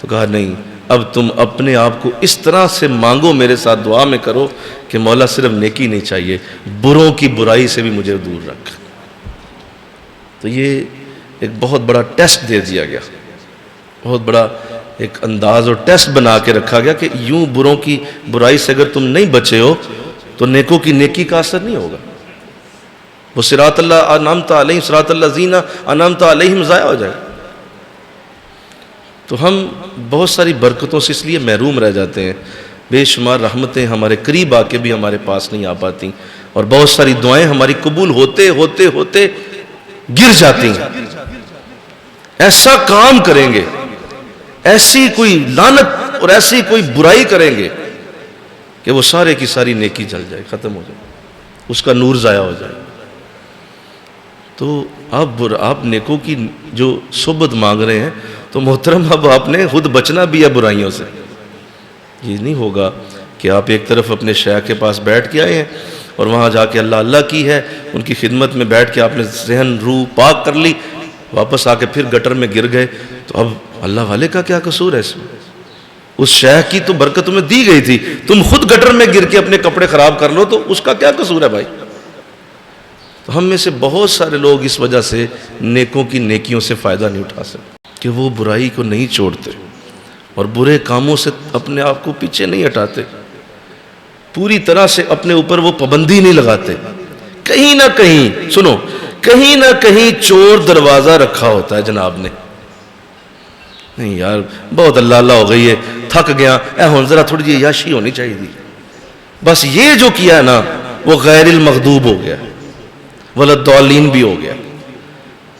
تو کہا نہیں، اب تم اپنے آپ کو اس طرح سے مانگو، میرے ساتھ دعا میں کرو کہ مولا صرف نیکی نہیں چاہیے، بروں کی برائی سے بھی مجھے دور رکھ۔ تو یہ ایک بہت بڑا ٹیسٹ دے دیا گیا، بہت بڑا ایک انداز اور ٹیسٹ بنا کے رکھا گیا کہ یوں بروں کی برائی سے اگر تم نہیں بچے ہو تو نیکوں کی نیکی کا اثر نہیں ہوگا، وہ صراط اللہ انعمت علیہم، صراط الذین انعمت علیہم ضائع ہو جائے۔ تو ہم بہت ساری برکتوں سے اس لیے محروم رہ جاتے ہیں، بے شمار رحمتیں ہمارے قریب آ کے بھی ہمارے پاس نہیں آ پاتی، اور بہت ساری دعائیں ہماری قبول ہوتے ہوتے ہوتے گر جاتی ہیں۔ ایسا کام کریں گے، ایسی کوئی لعنت اور ایسی کوئی برائی کریں گے کہ وہ سارے کی ساری نیکی جل جائے، ختم ہو جائے، اس کا نور ضائع ہو جائے۔ تو آپ نیکوں کی جو صحبت مانگ رہے ہیں تو محترم اب آپ نے خود بچنا بھی ہے برائیوں سے۔ یہ نہیں ہوگا کہ آپ ایک طرف اپنے شیخ کے پاس بیٹھ کے آئے ہیں اور وہاں جا کے اللہ اللہ کی ہے، ان کی خدمت میں بیٹھ کے آپ نے ذہن روح پاک کر لی، واپس آ کے پھر گٹر میں گر گئے، تو اب اللہ والے کا کیا قصور ہے اس میں؟ اس شیخ کی تو برکت تمہیں دی گئی تھی، تم خود گٹر میں گر کے اپنے کپڑے خراب کر لو تو اس کا کیا قصور ہے بھائی؟ تو ہم میں سے بہت سارے لوگ اس وجہ سے نیکوں کی نیکیوں سے فائدہ نہیں اٹھا سکتے کہ وہ برائی کو نہیں چھوڑتے اور برے کاموں سے اپنے آپ کو پیچھے نہیں ہٹاتے، پوری طرح سے اپنے اوپر وہ پابندی نہیں لگاتے۔ کہیں نہ کہیں سنو، کہیں نہ کہیں چور دروازہ رکھا ہوتا ہے جناب نے، نہیں یار بہت اللہ اللہ ہو گئی ہے، تھک گیا، ہن ذرا تھوڑی جی عیاشی ہونی چاہیے تھی، بس یہ جو کیا ہے نا وہ غیر المغضوب ہو گیا، ولا الضالین بھی ہو گیا،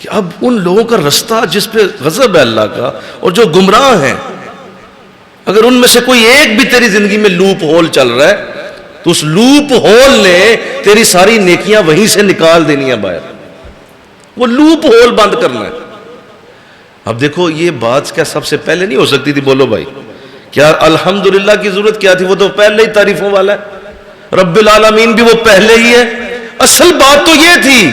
کہ اب ان لوگوں کا رستہ جس پہ غضب ہے اللہ کا اور جو گمراہ ہیں، اگر ان میں سے کوئی ایک بھی تیری زندگی میں لوپ ہول چل رہا ہے تو اس لوپ ہول نے تیری ساری نیکیاں وہیں سے نکال دینی ہیں باہر، وہ لوپ ہول بند کرنا ہے۔ اب دیکھو یہ بات کیا سب سے پہلے نہیں ہو سکتی تھی؟ بولو بھائی، کیا الحمدللہ کی ضرورت کیا تھی؟ وہ تو پہلے ہی تعریفوں والا ہے، رب العالمین بھی وہ پہلے ہی ہے۔ اصل بات تو یہ تھی،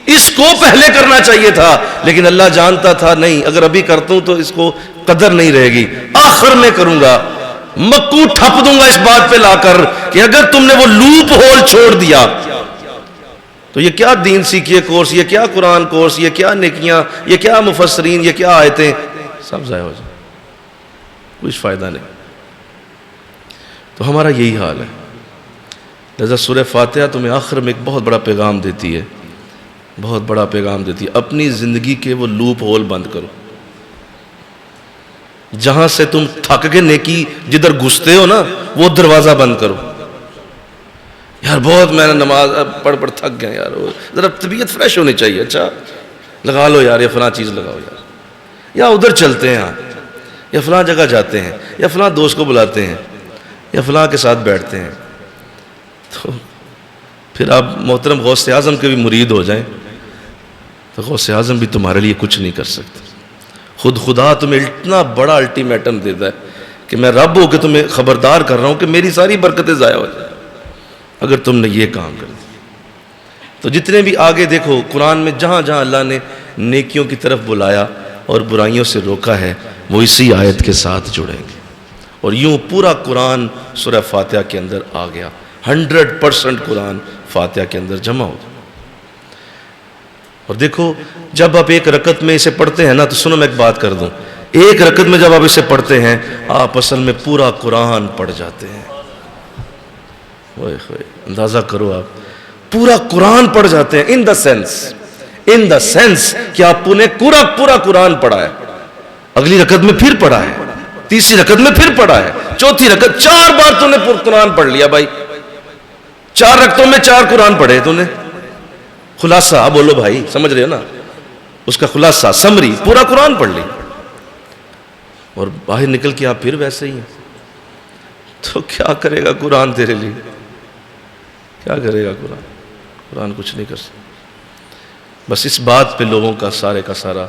اس کو پہلے کرنا چاہیے تھا، لیکن اللہ جانتا تھا نہیں، اگر ابھی کرتا ہوں تو اس کو قدر نہیں رہے گی، آخر میں کروں گا، مکو ٹھپ دوں گا اس بات پہ لا کر کہ اگر تم نے وہ لوپ ہول چھوڑ دیا تو یہ کیا دین سیکھیے کورس، یہ کیا قرآن کورس، یہ کیا نیکیاں، یہ کیا مفسرین، یہ کیا آیتیں، سب ضائع ہو جائیں، کچھ فائدہ نہیں۔ تو ہمارا یہی حال ہے، لہذا سورہ فاتحہ تمہیں آخر میں ایک بہت بڑا پیغام دیتی ہے، بہت بڑا پیغام دیتی ہے، اپنی زندگی کے وہ لوپ ہول بند کرو، جہاں سے تم تھک کے نیکی جدھر گھستے ہو نا وہ دروازہ بند کرو۔ یار بہت میں نے نماز پڑھ تھک گئے یار، ذرا طبیعت فریش ہونی چاہیے، اچھا لگا لو یار، یا فلاں چیز لگاؤ یار، یا ادھر چلتے ہیں یا فلاں جگہ جاتے ہیں، یا فلاں دوست کو بلاتے ہیں، یا فلاں کے ساتھ بیٹھتے ہیں. تو پھر آپ محترم غوث اعظم کے بھی مرید ہو جائیں تو غوث اعظم بھی تمہارے لیے کچھ نہیں کر سکتے. خود خدا تمہیں اتنا بڑا الٹیمیٹم دیتا ہے کہ میں رب ہو کے تمہیں خبردار کر رہا ہوں کہ میری ساری برکتیں ضائع ہو جائیں اگر تم نے یہ کام کر دیا. تو جتنے بھی آگے دیکھو قرآن میں جہاں جہاں اللہ نے نیکیوں کی طرف بلایا اور برائیوں سے روکا ہے وہ اسی آیت کے ساتھ جڑیں گے. اور یوں پورا قرآن سورہ فاتحہ کے اندر آ گیا. 100% قرآن فاتحہ کے اندر جمع ہو. اور دیکھو جب آپ ایک رکعت میں اسے پڑھتے ہیں نا تو سنو میں ایک بات کر دوں، ایک رکعت میں جب آپ اسے پڑھتے ہیں آپ اصل میں پورا قرآن پڑھ جاتے ہیں. اندازہ کرو آپ پورا قرآن پڑھ جاتے ہیں. ان دا سینس کہ آپ نے پورا قرآن پڑھا ہے. اگلی رکعت میں پھر پڑھا ہے، تیسری رکعت میں پھر پڑھا ہے، چوتھی رکعت 4 بار تو نے قرآن پڑھ لیا بھائی. 4 رکعتوں میں 4 قرآن پڑھے تو نے. خلاصہ بولو بھائی، سمجھ رہے ہو نا؟ اس کا خلاصہ سمری پورا قرآن پڑھ لی اور باہر نکل کے آپ پھر ویسے ہی ہیں. تو کیا کرے گا قرآن تیرے لیے؟ کیا کرے گا قرآن؟ قرآن کچھ نہیں کر سکتا. بس اس بات پہ لوگوں کا سارے کا سارا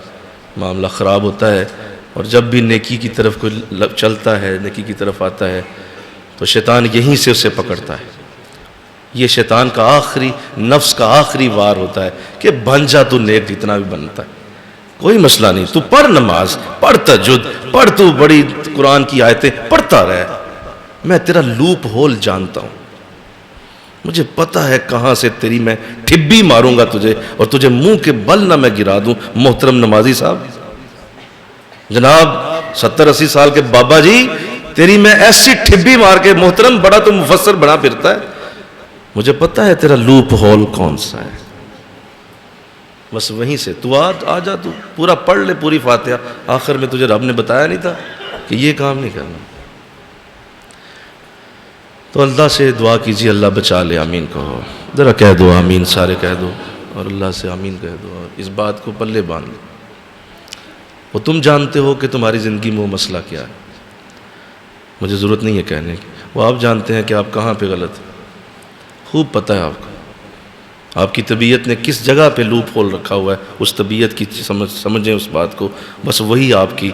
معاملہ خراب ہوتا ہے. اور جب بھی نیکی کی طرف کوئی چلتا ہے، نیکی کی طرف آتا ہے تو شیطان یہیں سے اسے پکڑتا ہے. یہ شیطان کا آخری، نفس کا آخری وار ہوتا ہے کہ بن جا تو نیک جتنا بھی بنتا ہے، کوئی مسئلہ نہیں، تو پڑھ نماز، پڑھ تہجد، پڑھ تو بڑی قرآن کی آیتیں پڑھتا رہے، میں تیرا لوپ ہول جانتا ہوں، مجھے پتا ہے کہاں سے تیری میں ٹھبی ماروں گا تجھے اور تجھے منہ کے بل نہ میں گرا دوں. محترم نمازی صاحب، جناب 70-80 سال کے بابا جی، تیری میں ایسی ٹھبی مار کے، محترم بڑا تو مفسر بنا پھرتا ہے، مجھے پتا ہے تیرا لوپ ہول کون سا ہے. بس وہیں سے تو آ جا، تو پورا پڑھ لے پوری فاتحہ. آخر میں تجھے رب نے بتایا نہیں تھا کہ یہ کام نہیں کرنا. تو اللہ سے دعا کیجیے اللہ بچا لے. آمین کہو، ذرا کہہ دو آمین، سارے کہہ دو اور اللہ سے آمین کہہ دو اور اس بات کو پلے باندھ لو. وہ تم جانتے ہو کہ تمہاری زندگی میں وہ مسئلہ کیا ہے، مجھے ضرورت نہیں ہے کہنے کی. وہ آپ جانتے ہیں کہ آپ کہاں پہ غلط ہیں، خوب پتہ ہے آپ کو. آپ کی طبیعت نے کس جگہ پہ لوپ ہول رکھا ہوا ہے، اس طبیعت کی سمجھیں اس بات کو. بس وہی آپ کی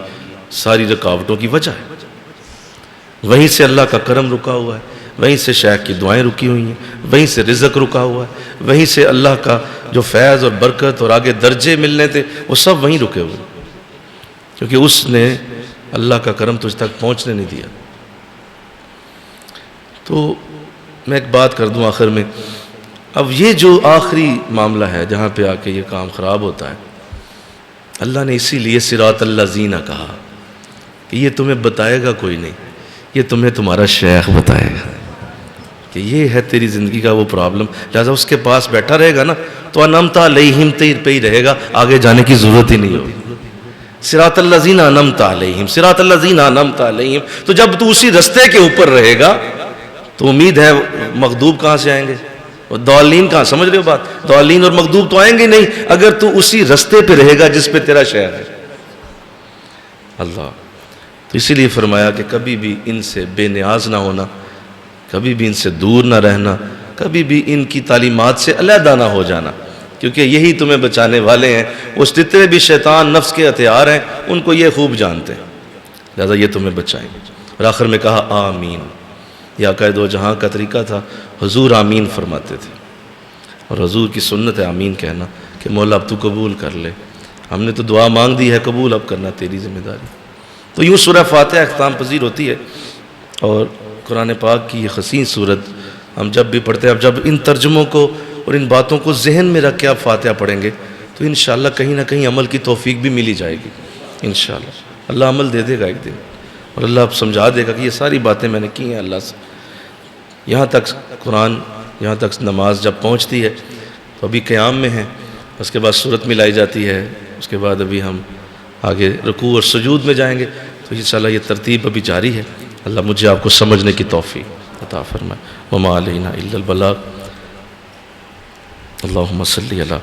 ساری رکاوٹوں کی وجہ ہے. وہیں سے اللہ کا کرم رکا ہوا ہے، وہیں سے شیخ کی دعائیں رکی ہوئی ہیں، وہیں سے رزق رکا ہوا ہے، وہیں سے اللہ کا جو فیض اور برکت اور آگے درجے ملنے تھے وہ سب وہیں رکے ہوئے، کیونکہ اس نے اللہ کا کرم تجھ تک پہنچنے نہیں دیا. تو میں ایک بات کر دوں آخر میں. اب یہ جو آخری معاملہ ہے جہاں پہ آ کے یہ کام خراب ہوتا ہے، اللہ نے اسی لیے صراط الذین کہا کہ یہ تمہیں بتائے گا کوئی نہیں، یہ تمہیں تمہارا شیخ بتائے گا کہ یہ ہے تیری زندگی کا وہ پرابلم. لہذا اس کے پاس بیٹھا رہے گا نا تو انعمت علیہم پہ ہی رہے گا، آگے جانے کی ضرورت ہی نہیں ہوگی. صراط الذین انعمت علیہم، صراط الذین انعمت علیہم. تو جب تو اسی رستے کے اوپر رہے گا تو امید ہے مغضوب کہاں سے آئیں گے، ضالین کہاں؟ سمجھ رہے ہو بات؟ ضالین اور مغضوب تو آئیں گے نہیں اگر تو اسی رستے پہ رہے گا جس پہ تیرا شہر ہے. اللہ تو اسی لیے فرمایا کہ کبھی بھی ان سے بے نیاز نہ ہونا، کبھی بھی ان سے دور نہ رہنا، کبھی بھی ان کی تعلیمات سے علیحدہ نہ ہو جانا، کیونکہ یہی تمہیں بچانے والے ہیں. اس جتنے بھی شیطان نفس کے ہتھیار ہیں ان کو یہ خوب جانتے ہیں، لہذا یہ تمہیں بچائیں گے. اور آخر میں کہا آمین. یہ عقائد و جہاں کا طریقہ تھا، حضور آمین فرماتے تھے اور حضور کی سنت ہے آمین کہنا کہ مولا اب تو قبول کر لے، ہم نے تو دعا مانگ دی ہے، قبول اب کرنا تیری ذمہ داری. تو یوں سورہ فاتحہ اختتام پذیر ہوتی ہے. اور قرآن پاک کی یہ حسین صورت ہم جب بھی پڑھتے ہیں، اب جب ان ترجموں کو اور ان باتوں کو ذہن میں رکھ کے آپ فاتحہ پڑھیں گے تو انشاءاللہ کہیں نہ کہیں عمل کی توفیق بھی ملی جائے گی. انشاءاللہ اللہ عمل دے دے گا ایک دن، اور اللہ آپ سمجھا دے گا کہ یہ ساری باتیں میں نے کی ہیں اللہ سے. یہاں تک قرآن، یہاں تک نماز جب پہنچتی ہے تو ابھی قیام میں ہے، اس کے بعد سورت ملائی جاتی ہے، اس کے بعد ابھی ہم آگے رکوع اور سجود میں جائیں گے. تو انشاءاللہ یہ ترتیب ابھی جاری ہے. اللہ مجھے آپ کو سمجھنے کی توفیق عطا فرمائے. وما علینا الا البلاغ. اللہم صلی علی